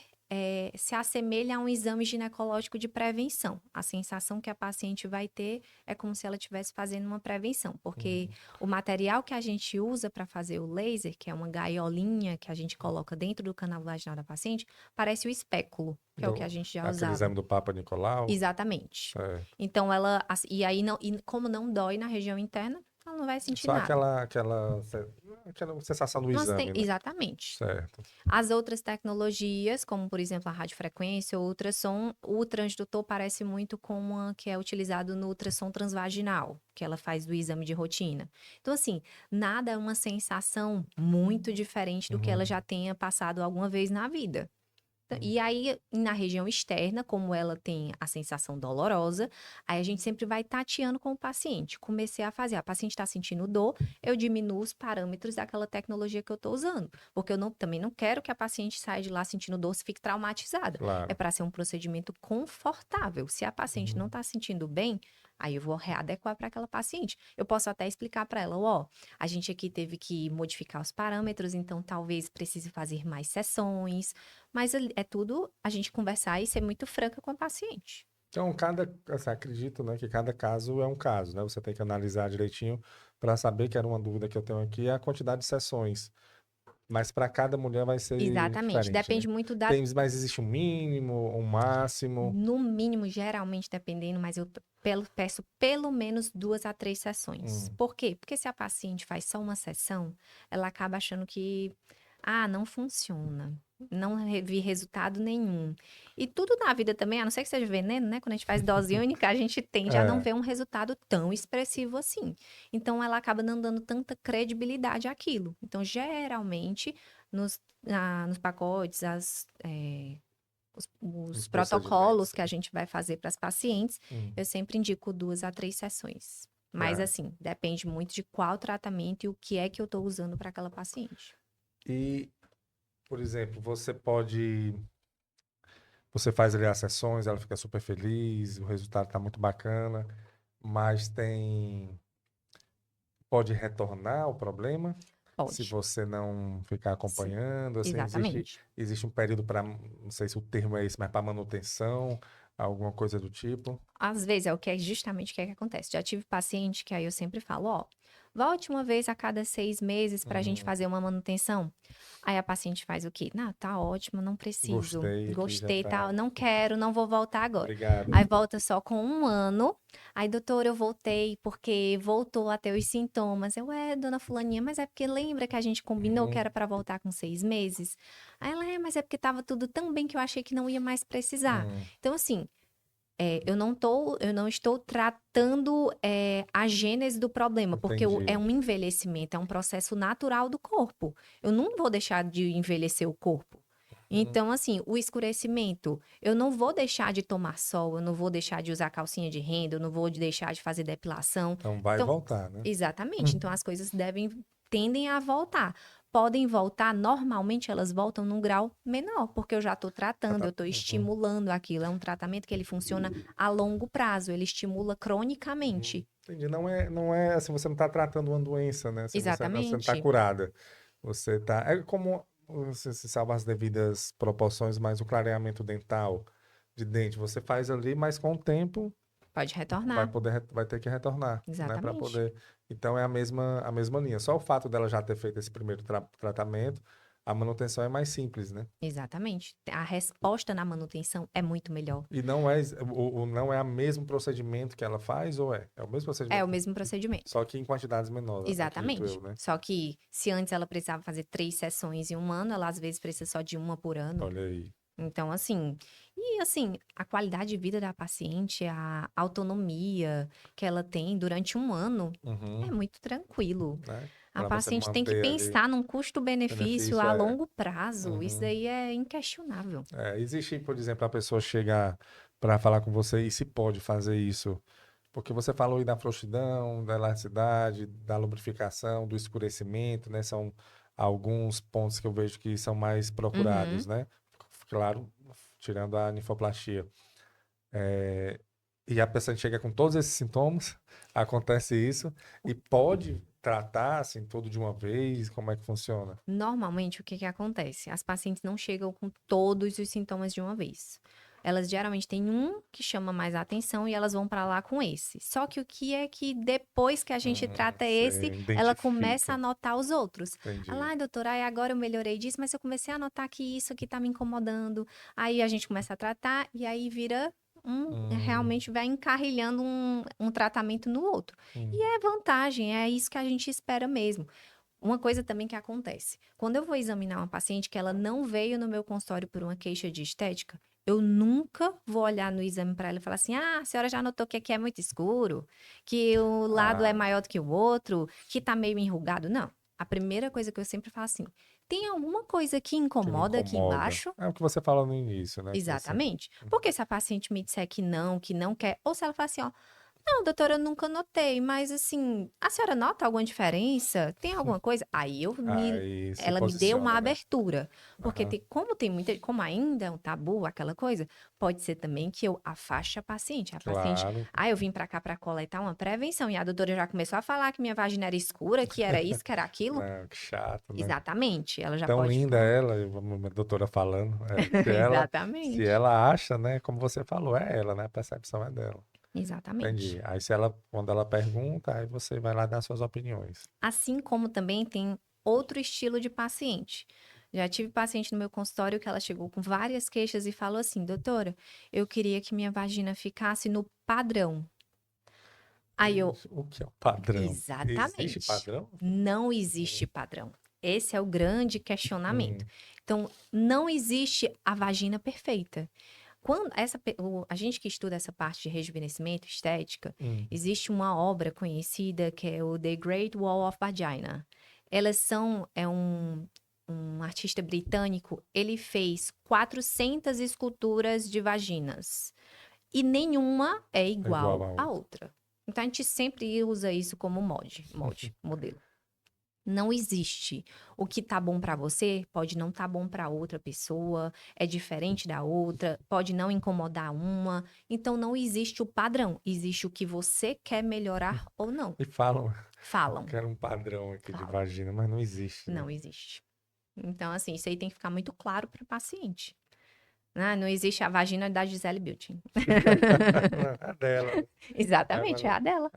se assemelha a um exame ginecológico de prevenção. A sensação que a paciente vai ter é como se ela estivesse fazendo uma prevenção, porque o material que a gente usa para fazer o laser, que é uma gaiolinha que a gente coloca dentro do canal vaginal da paciente, parece o espéculo, que é o que a gente já Aquele usava. exame do Papa Nicolau. Exatamente. É. Então e aí não, e como não dói na região interna, ela não vai sentir Só nada. aquela sensação do Nós exame, né? exatamente. Certo. As outras tecnologias, como por exemplo a radiofrequência ou ultrassom, o transdutor parece muito com uma que é utilizado no ultrassom transvaginal, que ela faz do exame de rotina. Então, assim, nada é uma sensação muito diferente do que ela já tenha passado alguma vez na vida. E aí, na região externa, como ela tem a sensação dolorosa, aí a gente sempre vai tateando com o paciente. Comecei a fazer, a paciente está sentindo dor, eu diminuo os parâmetros daquela tecnologia que eu estou usando. Porque também não quero que a paciente saia de lá sentindo dor e fique traumatizada. É Claro. para ser um procedimento confortável. Se a paciente não está sentindo bem, aí eu vou readequar para aquela paciente. Eu posso até explicar para ela, ó, a gente aqui teve que modificar os parâmetros, então talvez precise fazer mais sessões, mas é tudo a gente conversar e ser muito franca com a paciente. Então, assim, acredito, né, que cada caso é um caso, né? Você tem que analisar direitinho para saber que era uma dúvida que eu tenho aqui, a quantidade de sessões. Mas para cada mulher vai ser Exatamente. diferente, né? Depende muito da. Mas existe um mínimo, um máximo. No mínimo, geralmente, dependendo, mas eu peço pelo menos 2 a 3 sessões. Hum, Por quê? Porque se a paciente faz só uma sessão, ela acaba achando que, não funciona. Não vi resultado nenhum. E tudo na vida também, a não ser que seja veneno, né? Quando a gente faz dose única, a gente tende a não É. ver um resultado tão expressivo assim. Então, ela acaba não dando tanta credibilidade àquilo. Então, geralmente, nos pacotes, os Os protocolos procedimentos. que a gente vai fazer para as pacientes, Hum. eu sempre indico 2 a 3 sessões. Mas, É. assim, depende muito de qual tratamento e o que é que eu estou usando para aquela paciente. E, por exemplo, você faz ali as sessões, ela fica super feliz, o resultado está muito bacana, mas pode retornar o problema se Pode. você não ficar Sim, acompanhando, assim, exatamente. existe um período para, não sei se o termo é esse, mas para manutenção, alguma coisa do tipo. Às vezes é o que é justamente o que é que acontece. Já tive paciente que aí eu sempre falo, ó, volte uma vez a cada 6 meses para a gente Uhum. fazer uma manutenção. Aí a paciente faz o quê? Não, tá ótimo, não preciso. Gostei, aqui já Gostei, tá, tá. não quero, não vou voltar agora. Obrigado. Aí volta só com 1 ano. Aí, doutora, eu voltei porque voltou a ter os sintomas. Dona fulaninha, mas é porque lembra que a gente combinou que Uhum. era para voltar com 6 meses? Aí ela, mas é porque tava tudo tão bem que eu achei que não ia mais precisar. Hum, Então, assim, eu não estou tratando a gênese do problema, porque é entendi. um envelhecimento, é um processo natural do corpo. Eu não vou deixar de envelhecer o corpo. Hum. Então, assim, o escurecimento, eu não vou deixar de tomar sol, eu não vou deixar de usar calcinha de renda, eu não vou deixar de fazer depilação. Então vai Então, voltar, né? exatamente. Então, as coisas tendem a voltar. Podem voltar, normalmente elas voltam num grau menor, porque eu já estou tratando, eu estou Uhum. estimulando aquilo. É um tratamento que ele funciona a longo prazo, ele estimula cronicamente. Entendi. Não é assim, você não está tratando uma doença, né? Assim, você não está Exatamente. curada. curada. Você está. É como você se salva as devidas proporções, mas o clareamento dental de dente, você faz ali, mas com o tempo Pode vai retornar. vai ter que retornar, né? Para Exatamente. poder. Então é a mesma linha. Só o fato dela já ter feito esse primeiro tratamento, a manutenção é mais simples, né? Exatamente. A resposta na manutenção é muito melhor. E não é o mesmo procedimento que ela faz, ou é? É o mesmo É o procedimento, mesmo procedimento. só que em quantidades menores, acredito Exatamente. eu, né? Só que se antes ela precisava fazer 3 sessões em 1 ano, ela às vezes precisa só de uma por ano. Olha aí. Então, assim, a qualidade de vida da paciente, a autonomia que ela tem durante 1 ano é Uhum, muito tranquilo. né? A Para você paciente tem que manter ali pensar num custo-benefício benefício, a longo prazo. Isso uhum. daí é inquestionável. Existe, por exemplo, a pessoa chegar para falar com você e se pode fazer isso, porque você falou aí da frouxidão, da elasticidade, da lubrificação, do escurecimento, né? São alguns pontos que eu vejo que são mais procurados, Uhum, né? Claro, tirando a nifoplastia. E a pessoa chega com todos esses sintomas, acontece isso, e pode tratar, assim, tudo de uma vez? Como é que funciona? Normalmente, o que que acontece? As pacientes não chegam com todos os sintomas de uma vez. Elas geralmente têm um que chama mais a atenção e elas vão para lá com esse. Só que o que é que depois que a gente trata esse, Você ela começa a identifica. notar os outros. Entendi. Ai, doutora, aí agora eu melhorei disso, mas eu comecei a notar que isso aqui tá me incomodando. Aí a gente começa a tratar e aí vira Hum, realmente vai encarrilhando um tratamento no outro. E hum. é vantagem, é isso que a gente espera mesmo. Uma coisa também que acontece, quando eu vou examinar uma paciente que ela não veio no meu consultório por uma queixa de estética, eu nunca vou olhar no exame para ela e falar assim: ah, a senhora já notou que aqui é muito escuro, que o lado é Ah, maior do que o outro, que tá meio enrugado. Não. A primeira coisa que eu sempre falo assim: tem alguma coisa que que lhe incomoda aqui incomoda. embaixo? É o que você falou no início, né? Que você... Exatamente. Porque se a paciente me disser que não quer, ou se ela falar assim, ó, não, doutora, eu nunca notei, mas assim, a senhora nota alguma diferença? Tem alguma coisa? Aí se Ela me deu uma posiciona, né? abertura, porque Aham. como ainda é um tabu, aquela coisa, pode ser também que eu afaste a paciente. A paciente, Claro. eu vim pra cá pra coletar uma prevenção e a doutora já começou a falar que minha vagina era escura, que era isso, que era aquilo. Não, que chato, né? Exatamente, ela já Tão pode linda falar. ela, a doutora falando. Se Exatamente. ela acha, né? Como você falou, é ela, né? A percepção é dela. Exatamente. Entendi. Aí se ela, quando ela pergunta, aí você vai lá dar suas opiniões. Assim como também tem outro estilo de paciente. Já tive paciente no meu consultório que ela chegou com várias queixas e falou assim: doutora, eu queria que minha vagina ficasse no padrão. Aí eu, Isso. O que é o padrão? Existe exatamente. padrão? Não existe padrão. Esse é o grande questionamento. Hum, Então, não existe a vagina perfeita. Quando a gente que estuda essa parte de rejuvenescimento, estética, hum. existe uma obra conhecida que é o The Great Wall of Vagina. Um artista britânico, ele fez 400 esculturas de vaginas e nenhuma é É igual igual a à outra. outra. Então a gente sempre usa isso como modelo. Não existe. O que tá bom pra você pode não tá bom pra outra pessoa, é diferente da outra, pode não incomodar uma. Então não existe o padrão, existe o que você quer melhorar ou não. E falam, Falam, quero um padrão aqui de falam. vagina, mas não existe, né? Não existe. Então, assim, isso aí tem que ficar muito claro para o paciente. Né? Não existe a vagina da Gisele Bündchen. Não, é dela, né? Exatamente, é Ela a dela.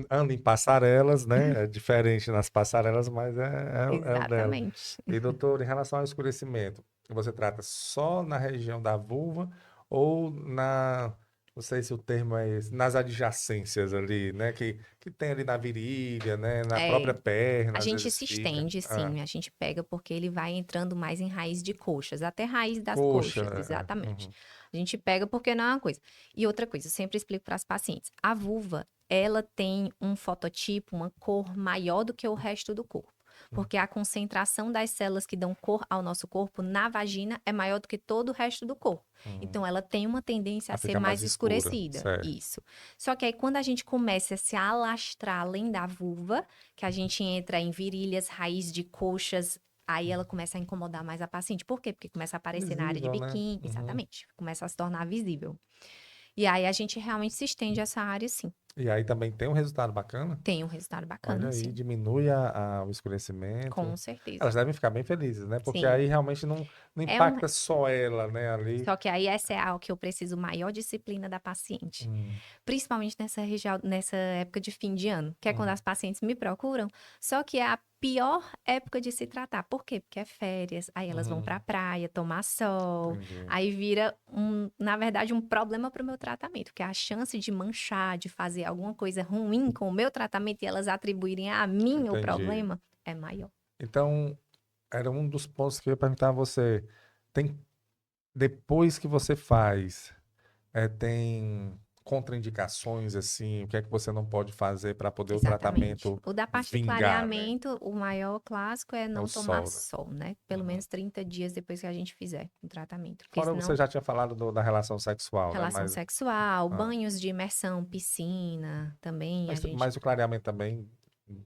anda em passarelas, né? É diferente nas passarelas, mas é o dela. Exatamente. E, doutor, em relação ao escurecimento, você trata só na região da vulva ou não sei se o termo é esse, nas adjacências ali, né? Que tem ali na virilha, né? Na própria É, perna, a às gente vezes se fica. estende, Ah, sim, a gente pega porque ele vai entrando mais em raiz de coxas, até raiz das coxa, coxas, exatamente. uhum. A gente pega porque não é uma coisa. E outra coisa, eu sempre explico para as pacientes, a vulva, ela tem um fototipo, uma cor maior do que o resto do corpo. Porque a concentração das células que dão cor ao nosso corpo na vagina é maior do que todo o resto do corpo. Uhum. Então, ela tem uma tendência a Ela ser fica mais mais escura, escurecida. certo. Isso. Só que aí, quando a gente começa a se alastrar além da vulva, que a gente entra em virilhas, raiz de coxas, aí ela começa a incomodar mais a paciente. Por quê? Porque começa a aparecer na área de Visível, né? biquíni, Uhum. exatamente. Começa a se tornar visível. E aí a gente realmente se estende essa área, sim. E aí também tem um resultado bacana. Tem um resultado Olha bacana, aí, sim. diminui o escurecimento. Com certeza. Elas devem ficar bem felizes, né? Porque Sim. aí realmente não É um... impacta só ela, né? Ali. Só que aí essa é a que eu preciso maior disciplina da paciente. Hum, Principalmente nessa época de fim de ano, que é quando hum, as pacientes me procuram. Só que é a pior época de se tratar. Por quê? Porque é férias, aí elas vão pra hum, praia tomar sol, entendi. aí vira na verdade, um problema pro meu tratamento, porque a chance de manchar, de fazer alguma coisa ruim com o meu tratamento e elas atribuírem a mim o Entendi. problema é maior. Então, era um dos pontos que eu ia perguntar a você. Tem, depois que você faz, tem contraindicações, assim, o que é que você não pode fazer para poder o Exatamente. tratamento O da parte do vingar, né? clareamento, o maior clássico é É o não tomar sol, né? sol, né? Pelo Uhum. menos 30 dias depois que a gente fizer o tratamento. Porque Fora você senão, já tinha falado da relação sexual, né? relação sexual, Ah, banhos de imersão, piscina, também a gente. mas o clareamento também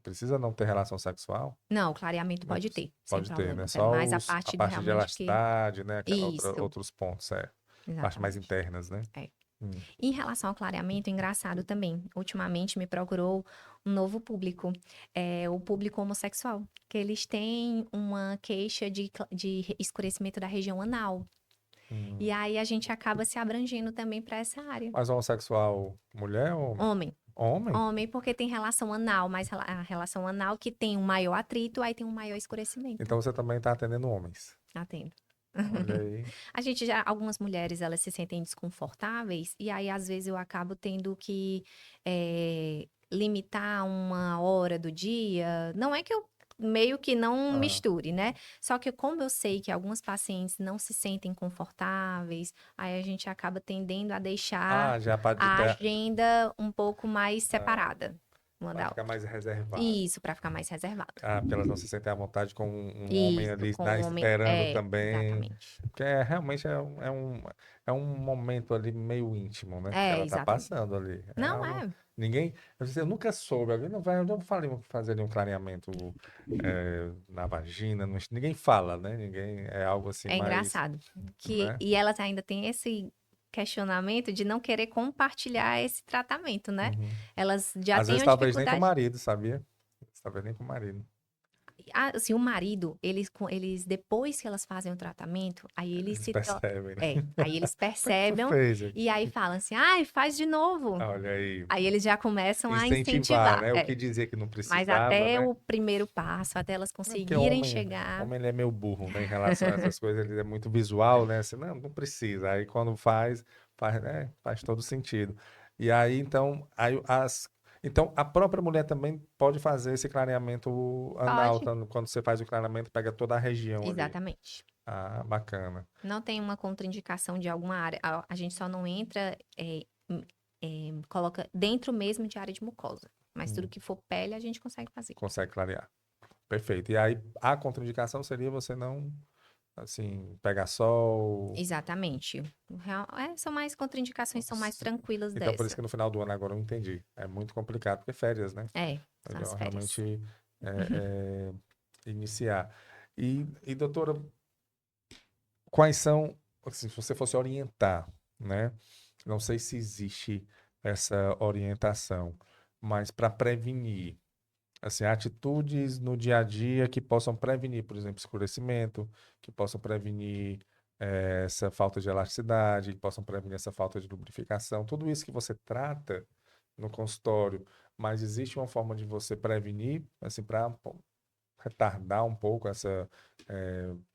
precisa não ter relação sexual? Não, o clareamento Né? pode ter, sem Pode ter, né? problemas. É Só mais a a parte do parte de realmente que. elasticidade, né? Isso, Outros pontos, é. Parte mais exatamente. internas, né? É. Hum. Em relação ao clareamento, engraçado também. Ultimamente me procurou Um novo público, é o público homossexual, que eles têm uma queixa de escurecimento da região anal. Hum. E aí a gente acaba se abrangendo também para essa área. Mas homossexual, mulher ou homem? Homem. Homem? Homem, porque tem relação anal, mas a relação anal que tem um maior atrito, aí tem um maior escurecimento. Então você também está atendendo homens. Atendo. Olha aí. A gente já, algumas mulheres, elas se sentem desconfortáveis, e aí às vezes eu acabo tendo que limitar uma hora do dia. Não é que eu meio que não Ah, misture, né? Só que como eu sei que algumas pacientes não se sentem confortáveis, aí a gente acaba tendendo a deixar já a agenda um pouco mais separada uma para da ficar outra. mais reservado. Isso, para ficar mais reservado. Ah, porque elas não se sentem à vontade com um homem Isso, ali com o homem. esperando também. Exatamente. Porque realmente é um momento ali meio íntimo, né? Que ela tá Exatamente. passando ali. É Não algo. é. Ninguém. Eu nunca soube. Alguém não vai. Eu não falei fazer ali um clareamento na vagina. Ninguém fala, né? Ninguém. É algo assim É mais. engraçado. Né? E elas ainda têm esse questionamento de não querer compartilhar esse tratamento, né? Uhum. Elas já Às têm vezes uma talvez nem com o dificuldade. marido, sabia? Talvez nem com o marido. Assim, o marido, eles depois que elas fazem o tratamento, aí eles Eles se percebem, né? aí eles Como é que tu percebem fez? e aí falam assim: "Ai, faz de novo". Olha aí. Aí eles já começam a Incentivar, incentivar. né? O que dizia que não Mas precisava, até né? o primeiro passo, até elas É porque conseguirem chegar. homem ele é meio burro, né? Em relação a essas coisas, ele é muito visual, né? Assim, não precisa. Aí quando né? Faz todo sentido. E aí, então, a própria mulher também pode fazer esse clareamento anal. Pode. Então, quando você faz o clareamento, pega toda a região ali. Exatamente. Ah, bacana. Não tem uma contraindicação de alguma área. A gente só não entra, coloca dentro mesmo de área de mucosa. Mas tudo Hum, que for pele, a gente consegue fazer. consegue clarear. Perfeito. E aí, a contraindicação seria você não, assim, pegar sol. Exatamente. São mais contraindicações, são mais tranquilas Então, por isso dessa. que no final do ano agora eu entendi. É muito complicado, porque é férias, né? São as Melhor férias. realmente iniciar. Doutora, quais são, assim, se você fosse orientar, né? Não sei se existe essa orientação, mas para prevenir, assim, atitudes no dia a dia que possam prevenir, por exemplo, escurecimento, que possam prevenir essa falta de elasticidade, que possam prevenir essa falta de lubrificação, tudo isso que você trata no consultório, mas existe uma forma de você prevenir, assim, para retardar um pouco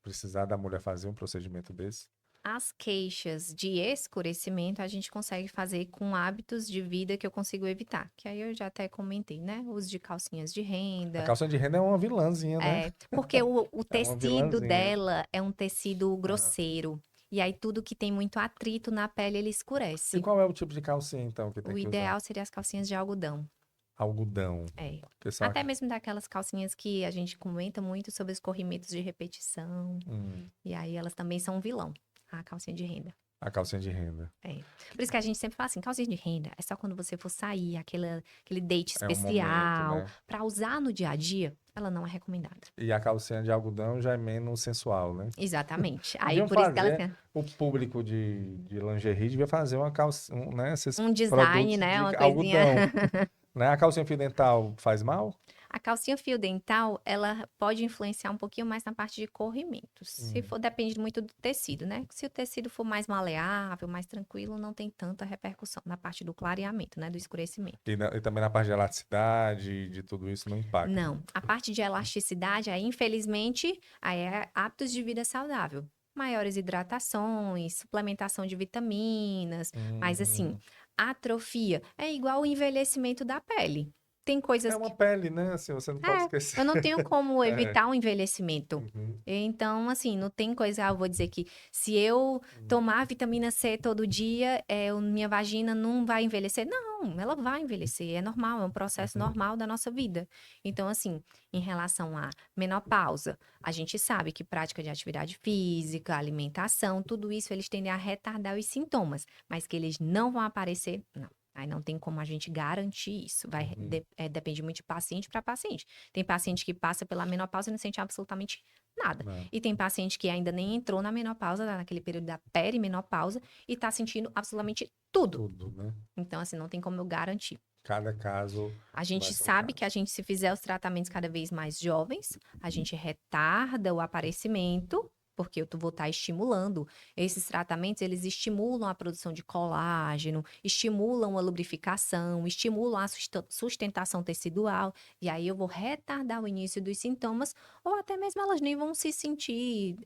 precisar da mulher fazer um procedimento desse? As queixas de escurecimento a gente consegue fazer com hábitos de vida que eu consigo evitar. Que aí eu já até comentei, né? O uso de calcinhas de A renda. calça de renda é uma vilãzinha, né? Porque o É uma tecido vilãzinha. dela é um tecido Ah. grosseiro. E aí tudo que tem muito atrito na pele, ele E escurece. qual é o tipo de calcinha, então, que tem O que usar? ideal seria as calcinhas de algodão. Algodão. É. Que são Até mesmo daquelas calcinhas que a gente comenta muito sobre os corrimentos de repetição. hum, E aí elas também são um vilão, a calcinha de renda. a calcinha de renda. É. Por isso que a gente sempre fala assim, calcinha de renda é só quando você for sair, aquele date É um momento, especial, né? para usar no dia a dia, ela não é recomendada. E a calcinha de algodão já é menos sensual, né? Exatamente. Aí Deviam por isso que ela fazer, tem o público de lingerie devia fazer uma calcinha, né? Esses um design, produtos né? de Uma coisinha. algodão, né? A calcinha fio dental faz mal? A calcinha fio dental, ela pode influenciar um pouquinho mais na parte de corrimentos. Se Hum. for, depende muito do tecido, né? Se o tecido for mais maleável, mais tranquilo, não tem tanta repercussão na parte do clareamento, né? Do escurecimento. E também na parte de elasticidade, de tudo isso não impacta. Não. A parte de elasticidade, aí, infelizmente, aí é hábitos de vida saudável. Maiores hidratações, suplementação de vitaminas, mas assim, Hum. atrofia é igual o envelhecimento da pele. Tem É coisas uma que pele, né? Assim, você não pode esquecer. eu não tenho como É. evitar o envelhecimento. Uhum. Então, assim, não tem coisa, eu vou dizer que se eu tomar vitamina C todo dia, minha vagina não vai envelhecer. Não, ela vai envelhecer, é normal, é um processo Uhum. normal da nossa vida. Então, assim, em relação à menopausa, a gente sabe que prática de atividade física, alimentação, tudo isso eles tendem a retardar os sintomas, mas que eles não vão aparecer, não. Aí não tem como a gente garantir isso. Uhum. Depende muito de paciente para paciente. Tem paciente que passa pela menopausa e não sente absolutamente nada. Não, E tem paciente que ainda nem entrou na menopausa, naquele período da perimenopausa, e tá sentindo absolutamente tudo. tudo, né? Então, assim, não tem como eu garantir. Cada caso A vai gente ser um sabe caso. que a gente, se fizer os tratamentos cada vez mais jovens, a gente retarda o aparecimento, porque eu vou estar estimulando. Esses tratamentos, eles estimulam a produção de colágeno, estimulam a lubrificação, estimulam a sustentação tecidual, e aí eu vou retardar o início dos sintomas, ou até mesmo elas nem vão se sentir,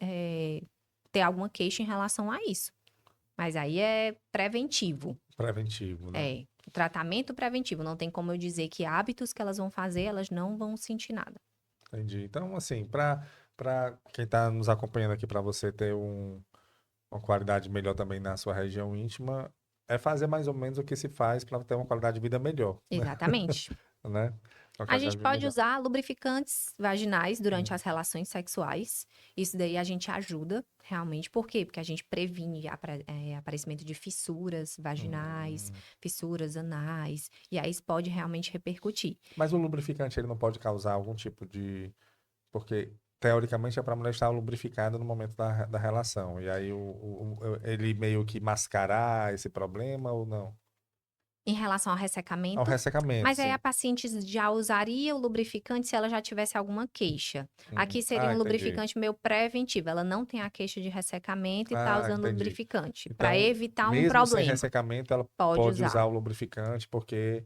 ter alguma queixa em relação a isso. Mas aí é preventivo. Preventivo, né? É, tratamento preventivo. Não tem como eu dizer que hábitos que elas vão fazer, elas não vão sentir nada. Entendi. Então, assim, para quem está nos acompanhando aqui, para você ter uma qualidade melhor também na sua região íntima, é fazer mais ou menos o que se faz para ter uma qualidade de vida melhor, Exatamente. né? Uma A qualidade gente de vida pode melhor. usar lubrificantes vaginais durante Hum, as relações sexuais. Isso daí a gente ajuda, realmente. Por quê? Porque a gente previne aparecimento de fissuras vaginais, hum. fissuras anais. E aí isso pode realmente repercutir. Mas o lubrificante ele não pode causar algum tipo de. Porque, teoricamente, é para a mulher estar lubrificada no momento da relação. E aí ele meio que mascarar esse problema ou não? Em relação ao Ao ressecamento, ressecamento, mas aí a sim. paciente já usaria o lubrificante se ela já tivesse alguma queixa. Aqui seria Ah, um entendi. lubrificante meio preventivo. Ela não tem a queixa de ressecamento e está Ah, usando o entendi. lubrificante para Então, evitar um mesmo sem problema. ressecamento, ela Pode pode usar. usar o lubrificante porque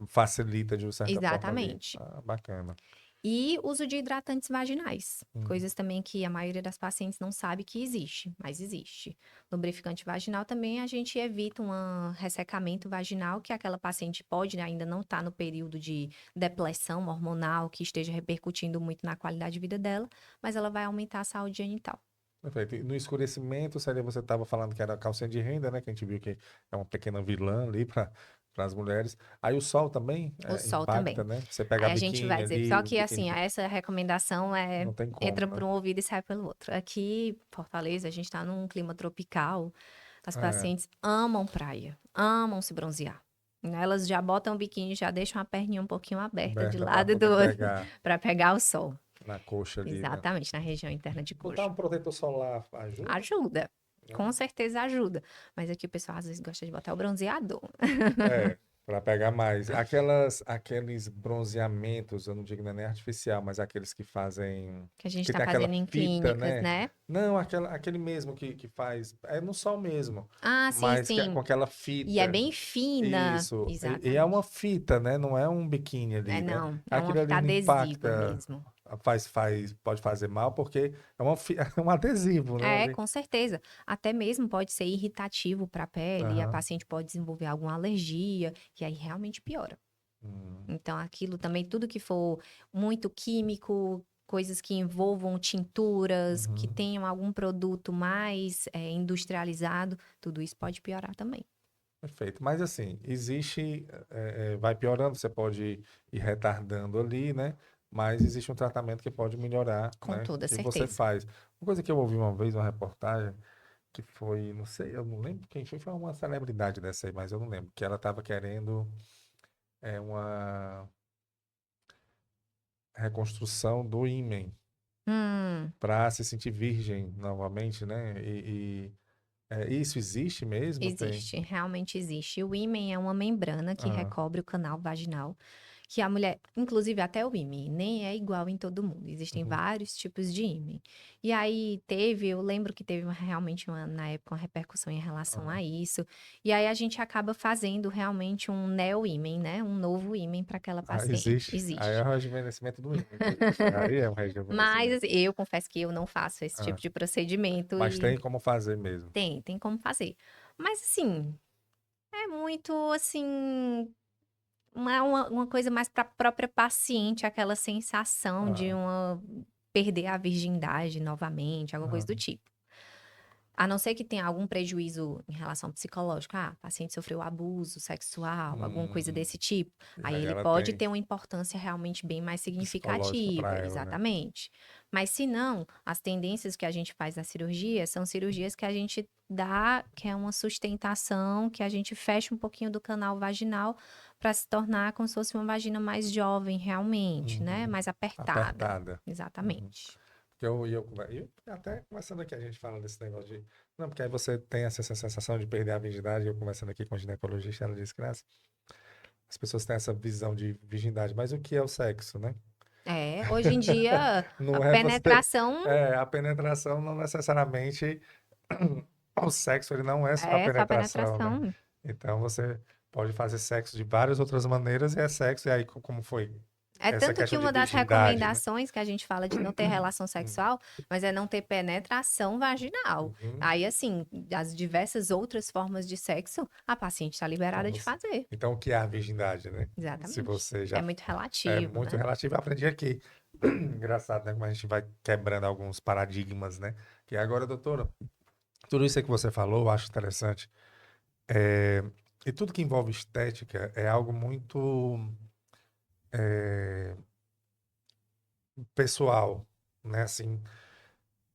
facilita de certa forma ali. Exatamente. Ah, bacana. E uso de hidratantes vaginais. Hum. Coisas também que a maioria das pacientes não sabe que existe, mas existe. Lubrificante vaginal também a gente evita um ressecamento vaginal, que aquela paciente pode, né, ainda não estar no período de depressão hormonal, que esteja repercutindo muito na qualidade de vida dela, mas ela vai aumentar a saúde genital. Perfeito. E no escurecimento, seria você estava falando que era a calcinha de renda, né? Que a gente viu que é uma pequena vilã ali para as mulheres. Aí o sol também O sol impacta, também. né? Você pega Aí a a gente biquíni vai dizer, ali, só o que biquíni assim, essa recomendação não tem como, entra né? por um ouvido e sai pelo outro. Aqui, Fortaleza, a gente está num clima tropical, as É, pacientes amam praia, amam se bronzear. Né? Elas já botam o biquíni, já deixam a perninha um pouquinho aberta de aberta para lado do poder outro, pegar para pegar o sol. na coxa ali, né? Exatamente, na região interna de Botar coxa. um protetor solar ajuda? Ajuda, Né? com certeza ajuda. Mas aqui o pessoal às vezes gosta de botar o bronzeador. É, para pegar mais. Aqueles bronzeamentos, eu não digo nem artificial, mas aqueles que fazem. Que a gente Que está tem aquela fazendo em fita, clínicas, né? né? Não, aquele mesmo que faz. É no sol mesmo. Ah, sim, Mas sim. com aquela E é fita. bem fina. Isso. E é uma Exatamente. fita, né? Não é um biquíni É ali, né? não, é uma Aquilo ali fita não adesiva impacta, mesmo. pode fazer mal, porque é um adesivo, né? É, Ali. com certeza. Até mesmo pode ser irritativo para a pele, e a Aham. paciente pode desenvolver alguma alergia, e aí realmente piora. Hum. Então, aquilo também, tudo que for muito químico, coisas que envolvam tinturas, que Uhum. tenham algum produto mais industrializado, tudo isso pode piorar também. Perfeito. Mas assim, existe, vai piorando, você pode ir retardando ali, né? Mas existe um tratamento que pode melhorar, Com né? toda Que você certeza. faz. Uma coisa que eu ouvi uma vez, uma reportagem, que foi, não sei, eu não lembro quem foi uma celebridade dessa aí, mas eu não lembro, que ela estava querendo uma reconstrução do ímen Hum. para se sentir virgem novamente, né? Isso existe mesmo? Tem. Existe, realmente existe. O ímen é uma membrana que Ah, recobre o canal vaginal, que a mulher, inclusive até o ímen, nem é igual em todo mundo. Existem uhum. vários tipos de ímen. E aí eu lembro que teve realmente na época uma repercussão em relação Ah. a isso. E aí a gente acaba fazendo realmente um neo-ímen, né? Um novo ímen para aquela Ah, paciente. existe. Aí é Existe. o rejuvenescimento do ímã. Existe. Aí é um Mas rejuvenescimento. assim, eu confesso que eu não faço esse tipo Ah, de procedimento mas e tem como fazer mesmo. tem como fazer. Mas assim, é muito, assim, uma coisa mais para a própria paciente, aquela sensação de Ah, perder a virgindade novamente, alguma coisa ah, do tipo. A não ser que tenha algum prejuízo em relação ao psicológico. Ah, o paciente sofreu abuso sexual, alguma coisa hum, desse tipo. e Aí aí ele ela pode tem ter uma importância realmente bem mais psicológica para significativa, ela, né? exatamente. Mas se não, as tendências que a gente faz na cirurgia são cirurgias que a gente dá, que é uma sustentação, que a gente fecha um pouquinho do canal vaginal para se tornar como se fosse uma vagina mais jovem, realmente, né? Uhum. Mais apertada. Apertada. Uhum. Exatamente. Porque eu até conversando aqui, a gente fala desse negócio de. Não, porque aí você tem essa sensação de perder a virgindade. Eu conversando aqui com a ginecologista, ela disse que as pessoas têm essa visão de virgindade, mas o que é o sexo, né? Hoje em dia, a Não é você. penetração A penetração não necessariamente. O sexo, ele não é só a é só penetração, né? penetração. Então você pode fazer sexo de várias outras maneiras e é sexo. E aí, como foi É essa tanto que questão de uma das virgindade, né? recomendações que a gente fala de não ter relação Hum, sexual, mas é não ter penetração vaginal. uhum. Aí, assim, as diversas outras formas de sexo, a paciente está Então, liberada de fazer. então, o que é a virgindade, né? Se Exatamente. você É já muito é relativo, muito né? relativo, eu aprendi aqui. Engraçado, né? Como a gente vai quebrando alguns paradigmas, né? Que agora, doutora, tudo isso aí que você falou, eu acho interessante. É, e tudo que envolve estética é algo muito é, pessoal, né? Assim,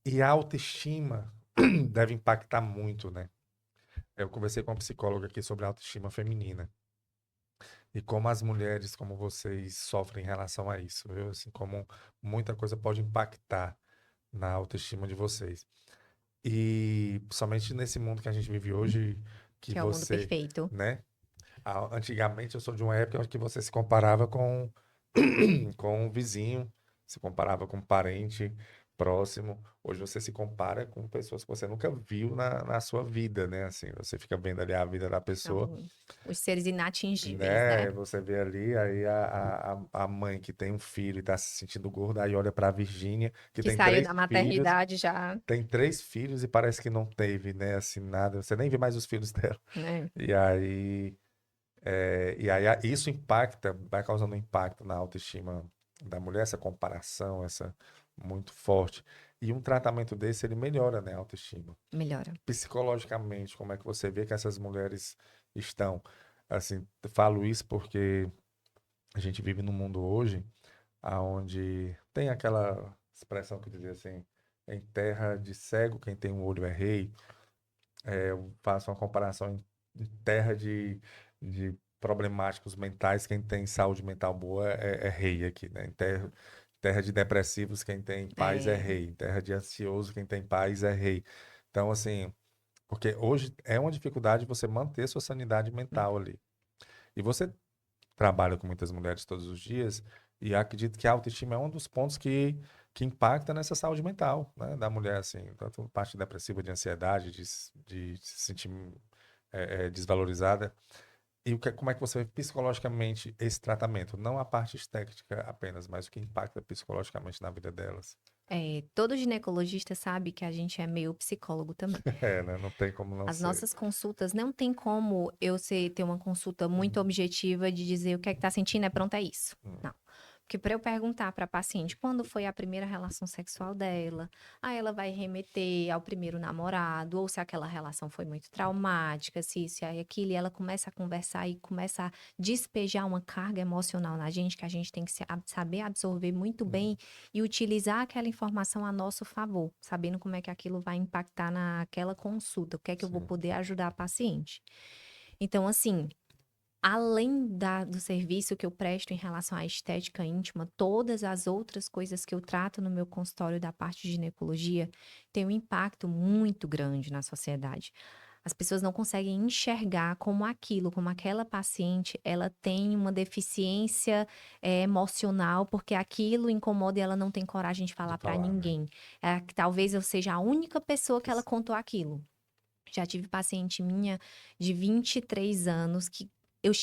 e a autoestima deve impactar muito, né? Eu conversei com uma psicóloga aqui sobre a autoestima feminina e como as mulheres, como vocês, sofrem em relação a isso, viu? Assim, como muita coisa pode impactar na autoestima de vocês. E somente nesse mundo que a gente vive hoje, que Que é o mundo você, perfeito. né? Antigamente eu sou de uma época que você se comparava com um vizinho, se comparava com um parente próximo. Hoje você se compara com pessoas que você nunca viu na sua vida, né? Assim, você fica vendo ali a vida da pessoa, São os seres inatingíveis, né? né? Você vê ali, aí a mãe que tem um filho e tá se sentindo gorda, aí olha pra Virgínia, que Que saiu da filhos, maternidade já, tem três filhos e parece que não teve, né? Assim, nada. Você nem vê mais os filhos dela. né? E aí. Isso impacta, vai causando um impacto na autoestima da mulher, essa comparação, essa muito forte. E um tratamento desse, ele melhora, né, a autoestima. Melhora. Psicologicamente, como é que você vê que essas mulheres estão? Assim, falo isso porque a gente vive num mundo hoje onde tem aquela expressão que dizia assim, em terra de cego, quem tem um olho é rei. Eu faço uma comparação em terra de problemáticos mentais, quem tem saúde mental boa é rei aqui, né? Em terra de depressivos, quem tem paz é É, rei. Em terra de ansioso, quem tem paz é rei. Então, assim, porque hoje é uma dificuldade você manter sua sanidade mental ali. E você trabalha com muitas mulheres todos os dias, e acredito que a autoestima é um dos pontos que impacta nessa saúde mental, né, da mulher, assim, tanto parte depressiva, de ansiedade, de se sentir desvalorizada. E como é que você vê psicologicamente esse tratamento? Não a parte estética apenas, mas o que impacta psicologicamente na vida delas. todo ginecologista sabe que a gente é meio psicólogo também. É, né? Não tem como não As ser. nossas consultas, não tem como ter uma consulta muito Uhum, objetiva de dizer o que é que tá sentindo, é pronto, é isso. uhum, Não. Porque para eu perguntar para a paciente quando foi a primeira relação sexual dela, aí ela vai remeter ao primeiro namorado, ou se aquela relação foi muito traumática, se isso e aquilo, e ela começa a conversar e começa a despejar uma carga emocional na gente, que a gente tem que saber absorver muito uhum, bem e utilizar aquela informação a nosso favor, sabendo como é que aquilo vai impactar naquela consulta, o que é que eu vou sim. poder ajudar a paciente. Então, assim, além do serviço que eu presto em relação à estética íntima, todas as outras coisas que eu trato no meu consultório da parte de ginecologia têm um impacto muito grande na sociedade. As pessoas não conseguem enxergar como aquilo, como aquela paciente, ela tem uma deficiência emocional, porque aquilo incomoda e ela não tem coragem de De falar para falar, né? ninguém. Que talvez eu seja a única pessoa que ela contou aquilo. Já tive paciente minha de 23 anos que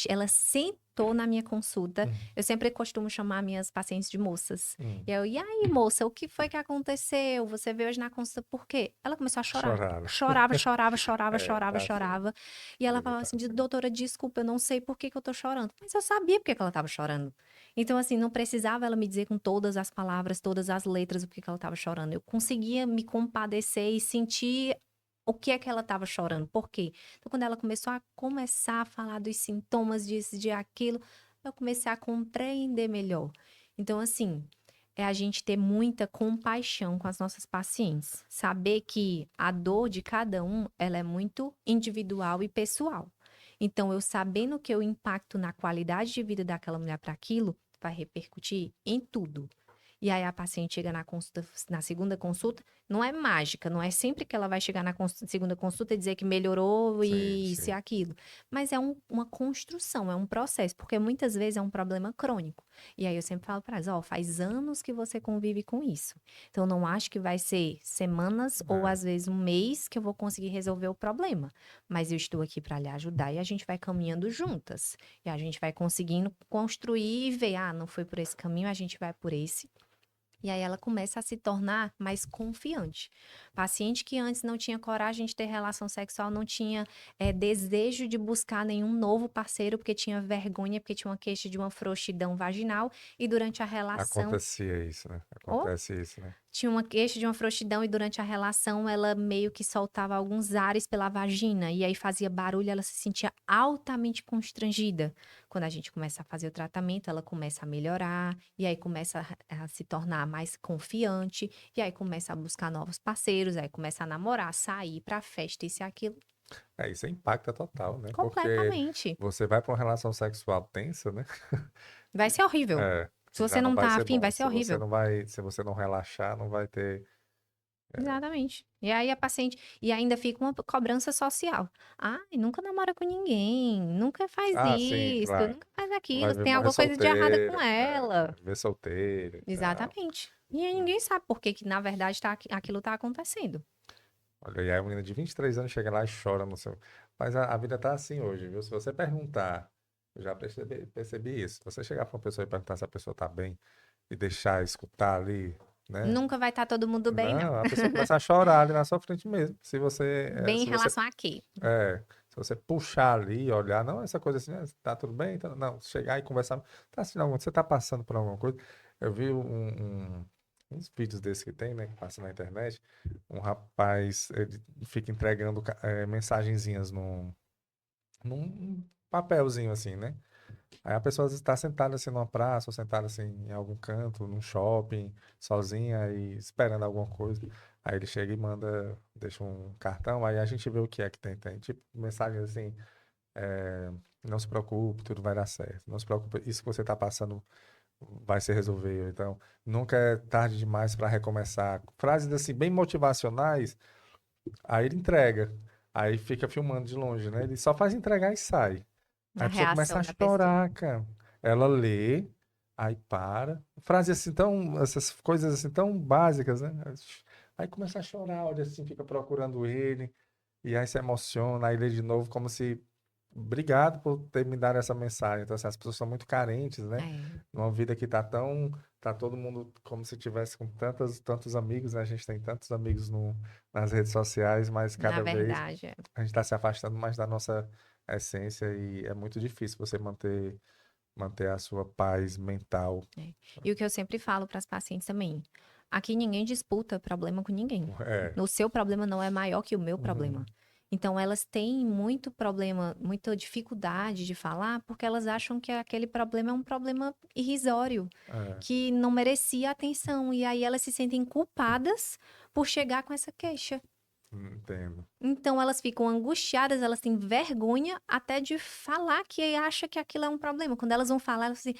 ela sentou na minha consulta. Uhum, Eu sempre costumo chamar minhas pacientes de moças. uhum. E aí, moça, o que foi que aconteceu? Você veio hoje na consulta por quê? Ela começou a chorar. Choraram. Chorava, chorava, chorava, chorava, Tá certo. chorava. E ela Coisa falava tá assim: assim. doutora, desculpa, eu não sei por que que eu tô chorando. Mas eu sabia por que que ela tava chorando. Então, assim, não precisava ela me dizer com todas as palavras, todas as letras, o que que ela tava chorando. Eu conseguia me compadecer e sentir o que é que ela estava chorando, por quê? Então, quando ela começar a falar dos sintomas disso, de aquilo, eu comecei a compreender melhor. Então, assim, é a gente ter muita compaixão com as nossas pacientes, saber que a dor de cada um, ela é muito individual e pessoal. Então, eu sabendo que eu impacto na qualidade de vida daquela mulher para aquilo, vai repercutir em tudo. E aí a paciente chega na consulta, na segunda consulta, não é mágica, não é sempre que ela vai chegar na segunda consulta e dizer que melhorou Sim, e isso e sim. aquilo. Mas é uma construção, é um processo, porque muitas vezes é um problema crônico. E aí eu sempre falo para elas, ó, faz anos que você convive com isso. Então não acho que vai ser semanas ou É. às vezes um mês que eu vou conseguir resolver o problema. Mas eu estou aqui para lhe ajudar e a gente vai caminhando juntas. E a gente vai conseguindo construir e ver, ah, não foi por esse caminho, a gente vai por esse. E aí ela começa a se tornar mais confiante. Paciente que antes não tinha coragem de ter relação sexual, não tinha desejo de buscar nenhum novo parceiro, porque tinha vergonha, porque tinha uma queixa de uma frouxidão vaginal, e durante a relação. Acontecia isso, né? Oh, Acontece isso, né? tinha uma queixa de uma frouxidão e durante a relação ela meio que soltava alguns ares pela vagina e aí fazia barulho, ela se sentia altamente constrangida. Quando a gente começa a fazer o tratamento, ela começa a melhorar e aí começa a se tornar mais confiante e aí começa a buscar novos parceiros, aí começa a namorar, sair pra festa, isso e aquilo. Isso impacta total, né? Porque Completamente. você vai para uma relação sexual tensa, né? Vai ser horrível. É, Se você já não não vai tá ser afim, bom. vai ser horrível. Se você não relaxar, não vai ter. Exatamente. E aí a paciente. E ainda fica uma cobrança social. Ai, nunca namora com ninguém, nunca faz Ah, sim, isso, claro. nunca faz Vai aquilo, ver tem morrer alguma coisa de errada com solteira, ela. ver solteira e tal. Exatamente. E aí ninguém sabe por que, que na verdade, aquilo tá acontecendo. Olha, e aí a menina de 23 anos chega lá e chora no seu. Mas a vida tá assim hoje, viu? Se você perguntar, eu já percebi isso. Se você chegar para uma pessoa e perguntar se a pessoa tá bem e deixar escutar ali, né? Nunca vai estar todo mundo bem, não. Não, a pessoa começa a chorar ali na sua frente mesmo. Bem em relação a quê? Se você puxar ali, olhar, não, essa coisa assim, tá tudo bem? Não, chegar e conversar, tá assim, não, você tá passando por alguma coisa. Eu vi uns vídeos desses que tem, né, que passa na internet, um rapaz, ele fica entregando mensagenzinhas num papelzinho assim, né? Aí a pessoa às vezes está sentada assim numa praça, ou sentada assim em algum canto, num shopping, sozinha e esperando alguma coisa. Aí ele chega e manda, deixa um cartão, aí a gente vê o que é que tem. Tem tipo mensagem assim, não se preocupe, tudo vai dar certo. Não se preocupe, isso que você está passando vai se resolver. Então, nunca é tarde demais para recomeçar. Frases assim, bem motivacionais, aí ele entrega. Aí fica filmando de longe, né? Ele só faz entregar e sai. Aí A a pessoa começa reação a da pessoa. chorar, cara. Ela lê, aí para. Frase assim tão, essas coisas assim tão básicas, né? Aí começa a chorar, olha assim, fica procurando ele, e aí se emociona, aí lê de novo, como se. Obrigado por ter me dado essa mensagem. Então, assim, as pessoas são muito carentes, né? É, Numa vida que tá tão. Tá todo mundo como se tivesse com tantos amigos, né? A gente tem tantos amigos nas redes sociais, mas na cada vez verdade, é. a gente está se afastando mais da nossa essência e é muito difícil você manter a sua paz mental. É. E o que eu sempre falo para as pacientes também, aqui ninguém disputa problema com ninguém. É. O seu problema não é maior que o meu problema. Uhum. Então elas têm muito problema, muita dificuldade de falar, porque elas acham que aquele problema é um problema irrisório, É, que não merecia atenção. E aí elas se sentem culpadas por chegar com essa queixa. entendo. Então elas ficam angustiadas, elas têm vergonha até de falar que acha que aquilo é um problema. Quando elas vão falar, elas assim,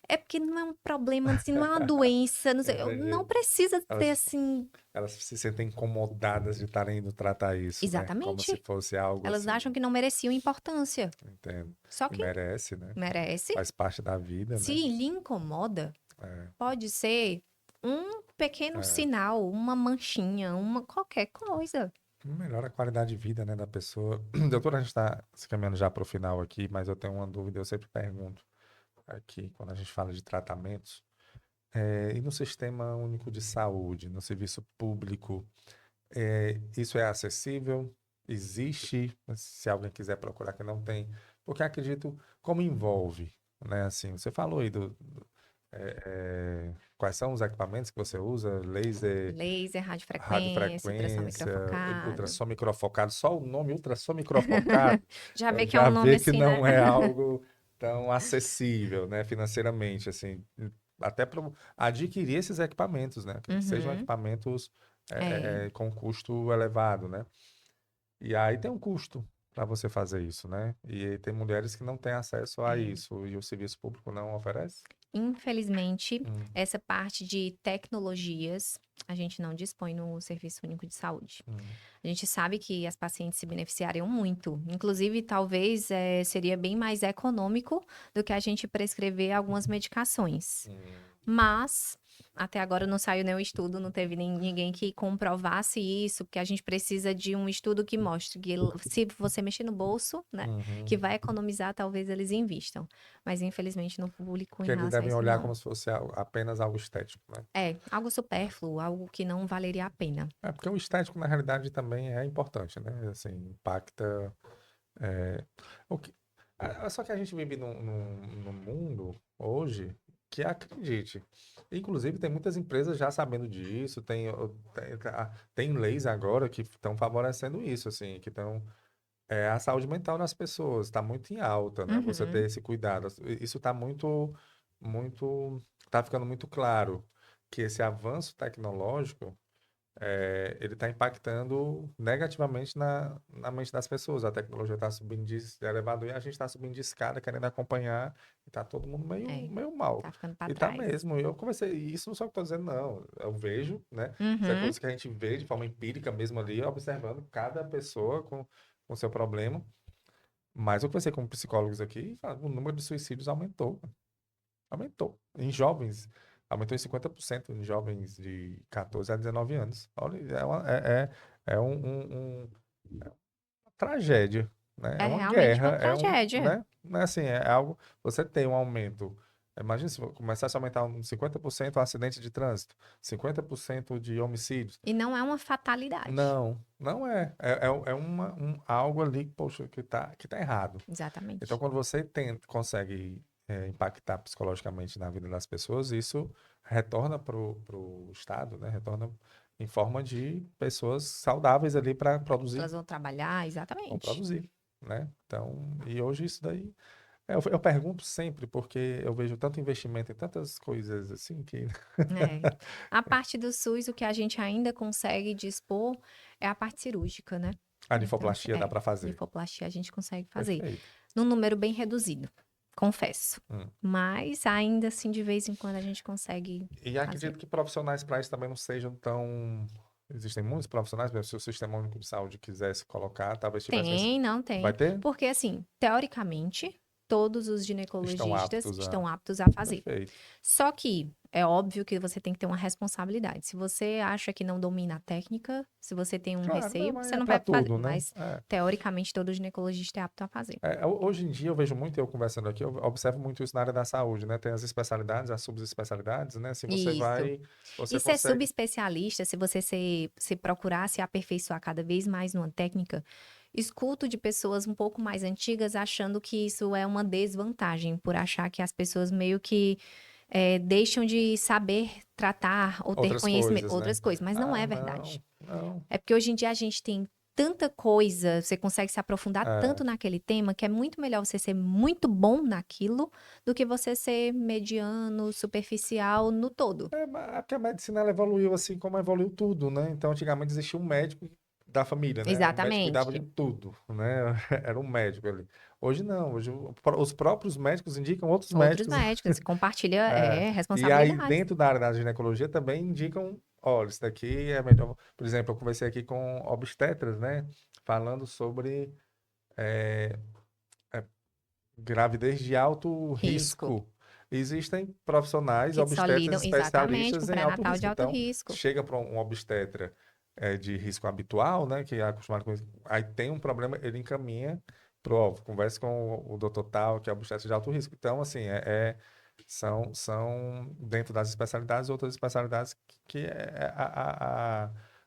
é porque não é um problema, assim, não é uma doença, não sei, não Entendi. precisa ter Elas, assim. elas se sentem incomodadas de estarem indo tratar isso, né? Como se Exatamente. fosse algo Elas assim. acham que não mereciam importância. Entendo. Só E que merece, né? merece. Faz parte da vida, Se né? lhe incomoda, É, pode ser um pequeno é. sinal, uma manchinha, uma qualquer coisa. Melhora a qualidade de vida, né, da pessoa. Doutora, a gente está se caminhando já para o final aqui, mas eu tenho uma dúvida, eu sempre pergunto aqui, quando a gente fala de tratamentos. E no Sistema Único de Saúde, no serviço público, isso é acessível? Existe? Se alguém quiser procurar que não tem, porque acredito como envolve, né? Assim, você falou aí quais são os equipamentos que você usa? Laser, Laser, radiofrequência, ultrassom radiofrequência, microfocado. ultrassom microfocado, só o nome ultrassom microfocado Já vê que é um já nome vê que assim, né? não é algo tão acessível, né, financeiramente, assim, até para adquirir esses equipamentos, né, que sejam Uhum. equipamentos É. com custo elevado, né, e aí tem um custo. para você fazer isso, né? E tem mulheres que não têm acesso a É. isso e o serviço público não oferece. Infelizmente, Hum, essa parte de tecnologias, a gente não dispõe no Serviço Único de Saúde. hum, A gente sabe que as pacientes se beneficiariam muito. Inclusive, talvez seria bem mais econômico do que a gente prescrever algumas medicações. hum. Mas, até agora não saiu nenhum estudo, não teve ninguém que comprovasse isso, porque a gente precisa de um estudo que mostre que se você mexer no bolso, né, que Uhum. vai economizar, talvez eles invistam. Mas, infelizmente, no público, em Que eles relação a devem isso, olhar não. como se fosse apenas algo estético, né? É, algo supérfluo, algo que não valeria a pena. É porque o estético, na realidade, também é importante, né? Assim, impacta. é, o que... Só que a gente vive num mundo hoje que acredite. Inclusive, tem muitas empresas já sabendo disso, tem leis agora que estão favorecendo isso, assim, que estão. A saúde mental das pessoas está muito em alta, né? Você ter Uhum. esse cuidado. Isso está muito, tá ficando muito claro que esse avanço tecnológico ele está impactando negativamente na mente das pessoas. A tecnologia está subindo de elevador e a gente está subindo de escada querendo acompanhar e está todo mundo É, meio mal. tá ficando pra E tá trás. mesmo. Eu comecei, e isso não só que estou dizendo, não. Eu vejo, né? Isso é Uhum. coisa que a gente vê de forma empírica mesmo ali, observando cada pessoa com seu problema. Mas eu conversei com psicólogos aqui e falaram, o número de suicídios aumentou. Aumentou. Em jovens, aumentou em 50% em jovens de 14 a 19 anos. Olha, é uma tragédia, né? É É uma realmente uma guerra, tragédia. né? Não é assim, é algo, você tem um aumento. Imagina se começasse a aumentar uns 50% o acidente de trânsito, 50% de homicídios. E não é uma fatalidade. Não, não é. É algo ali, poxa, que tá errado. Então, Exatamente. quando você consegue impactar psicologicamente na vida das pessoas, isso retorna para o Estado, né? Retorna em forma de pessoas saudáveis ali para Elas vão trabalhar, exatamente. produzir, né? Então, e hoje isso daí, eu pergunto sempre, porque eu vejo tanto investimento em tantas coisas assim que... É. A parte do SUS, o que a gente ainda consegue dispor é a parte cirúrgica, né? A Então, assim, linfoplastia dá para fazer. lipoplastia a gente consegue fazer. Perfeito. Num número bem reduzido, confesso. Hum. Mas ainda assim, de vez em quando, a gente consegue E fazer. acredito que profissionais para isso também não sejam tão. Existem muitos profissionais, mesmo se o Sistema Único de Saúde quisesse colocar, talvez tivesse. Tem, não Vai tem. ter? Porque, assim, teoricamente, todos os Estão ginecologistas aptos a. estão aptos a fazer. Perfeito. Só que é óbvio que você tem que ter uma responsabilidade. Se você acha que não domina a técnica, se você tem um Claro, não, receio, mas você é não para vai fazer. tudo, né? Mas, teoricamente, todo ginecologista é apto a fazer. Hoje em dia eu vejo muito, eu conversando aqui, eu observo muito isso na área da saúde, né? Tem as especialidades, as subespecialidades, né? Se você Isso. vai, você E ser consegue. subespecialista, se você se procurar se aperfeiçoar cada vez mais numa técnica, escuto de pessoas um pouco mais antigas achando que isso é uma desvantagem, por achar que as pessoas meio que deixam de saber tratar ou ter Outras conhecimento, coisas, né? outras coisas, mas não Ah, é não, verdade. não. É porque hoje em dia a gente tem tanta coisa, você consegue se aprofundar É, tanto naquele tema que é muito melhor você ser muito bom naquilo do que você ser mediano, superficial no todo. É porque a medicina ela evoluiu assim como evoluiu tudo, né? Então, antigamente existia um médico da família, né? O médico cuidava de Exatamente. tudo, né? Era um médico ali. Hoje não, hoje os próprios médicos indicam outros Outros médicos. médicos, você compartilha É, e aí, responsabilidades. dentro da área da ginecologia, também indicam, olha, isso daqui é melhor. Por exemplo, eu conversei aqui com obstetras, né? Falando sobre é, é, gravidez de alto Risco. risco. Existem profissionais, Que só obstetras lidam exatamente com especialistas em alto pré-natal de risco. alto Então, risco. chega para um obstetra de risco habitual, né, que é acostumado com isso, aí tem um problema, ele encaminha para o conversa com o doutor tal, que é obstetra de alto risco. Então, assim, são dentro das especialidades, outras especialidades que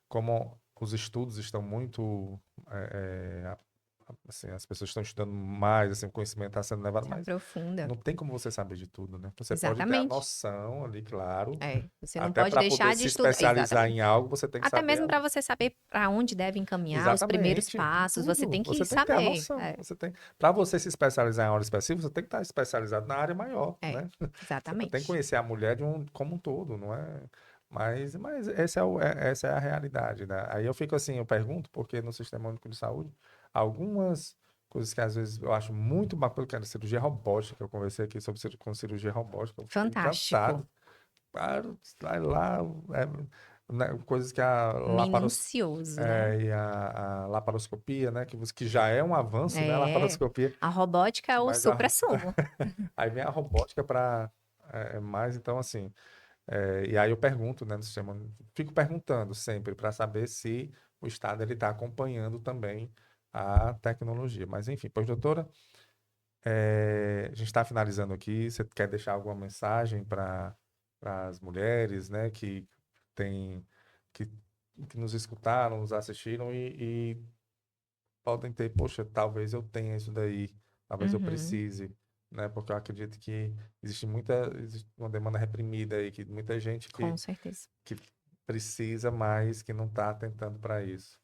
como os estudos estão muito assim, as pessoas estão estudando mais, assim, o conhecimento está sendo levado, Se mas aprofunda. não tem como você saber de tudo, né? Você pode ter a Exatamente. noção ali, claro, É, você não até pode para poder deixar de se estudar. especializar Exatamente. em algo, você tem que Até saber mesmo para você saber para onde deve encaminhar, os primeiros exatamente passos, você tudo. tem Você que tem que ter a saber. noção. Para você se especializar em área específica, você tem que estar especializado na área maior, É, né? Você tem que exatamente. conhecer a mulher como um todo, não é? Mas essa é a realidade, né? Aí eu fico assim, eu pergunto, porque no Sistema Único de Saúde, algumas coisas que às vezes eu acho muito bacana, que era cirurgia robótica. Eu conversei aqui sobre com cirurgia robótica, eu fiquei Fantástico. encantado. Claro, vai lá, coisas que a Minucioso, né? a laparoscopia, né? Que já é um avanço, né? A É. laparoscopia, A robótica é o mas suprassumo. aí vem a robótica para mais, então assim. E aí eu pergunto, né, no sistema, fico perguntando sempre para saber se o Estado ele está acompanhando também a tecnologia. Mas enfim, pois doutora, a gente está finalizando aqui. Você quer deixar alguma mensagem para as mulheres, né, tem, que, que nos escutaram, nos assistiram e podem ter, poxa, talvez eu tenha isso daí, talvez eu Uhum, precise, né? Porque eu acredito que existe uma demanda reprimida aí, que muita gente com certeza. que precisa, mas que não está tentando para isso.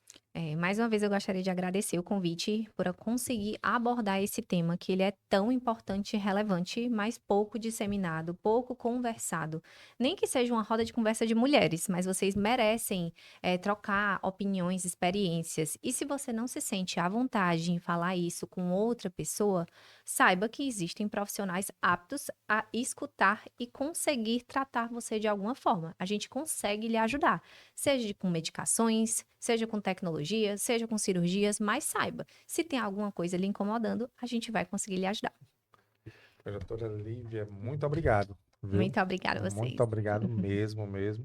Mais uma vez eu gostaria de agradecer o convite por eu conseguir abordar esse tema que ele é tão importante e relevante, mas pouco disseminado, pouco conversado. Nem que seja uma roda de conversa de mulheres, mas vocês merecem trocar opiniões, experiências. E se você não se sente à vontade em falar isso com outra pessoa, saiba que existem profissionais aptos a escutar e conseguir tratar você de alguma forma. A gente consegue lhe ajudar. Seja com medicações, seja com tecnologia, seja com cirurgias, mas saiba, se tem alguma coisa lhe incomodando, a gente vai conseguir lhe ajudar. Doutora Lívia, muito obrigado, viu? Muito obrigada a Muito vocês. obrigado mesmo, mesmo.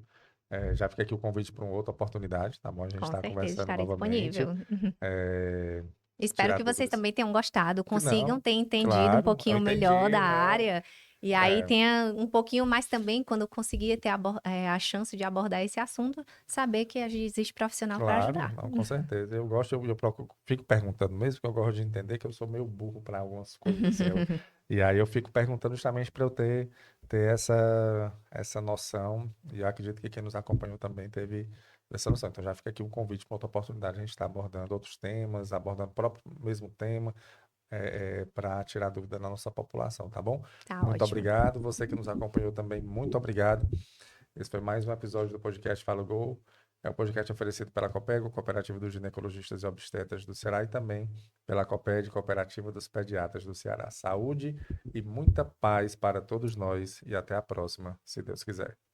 Já fica aqui o convite para uma outra oportunidade, tá bom? A gente Com está certeza conversando estarei novamente. disponível. É, Espero tirar que vocês dúvidas. também tenham gostado, Que consigam não, ter entendido um claro, eu pouquinho melhor entendi, da não. área. E aí É, tenha um pouquinho mais também, quando eu conseguir ter a chance de abordar esse assunto, saber que existe profissional para claro, ajudar. não, com certeza. Eu gosto, eu procuro, fico perguntando mesmo, que eu gosto de entender que eu sou meio burro para algumas coisas assim. E aí eu fico perguntando justamente para eu ter essa noção. E eu acredito que quem nos acompanhou também teve essa noção. Então já fica aqui um convite para outra oportunidade. A gente está abordando outros temas, abordando o próprio mesmo tema, para tirar dúvida da nossa população, tá bom? Tá Muito ótimo. obrigado. Você que nos acompanhou também, muito obrigado. Esse foi mais um episódio do podcast Fala Gol. É um podcast oferecido pela Copego, Cooperativa dos Ginecologistas e Obstetras do Ceará, e também pela Coped, Cooperativa dos Pediatras do Ceará. Saúde e muita paz para todos nós e até a próxima, se Deus quiser.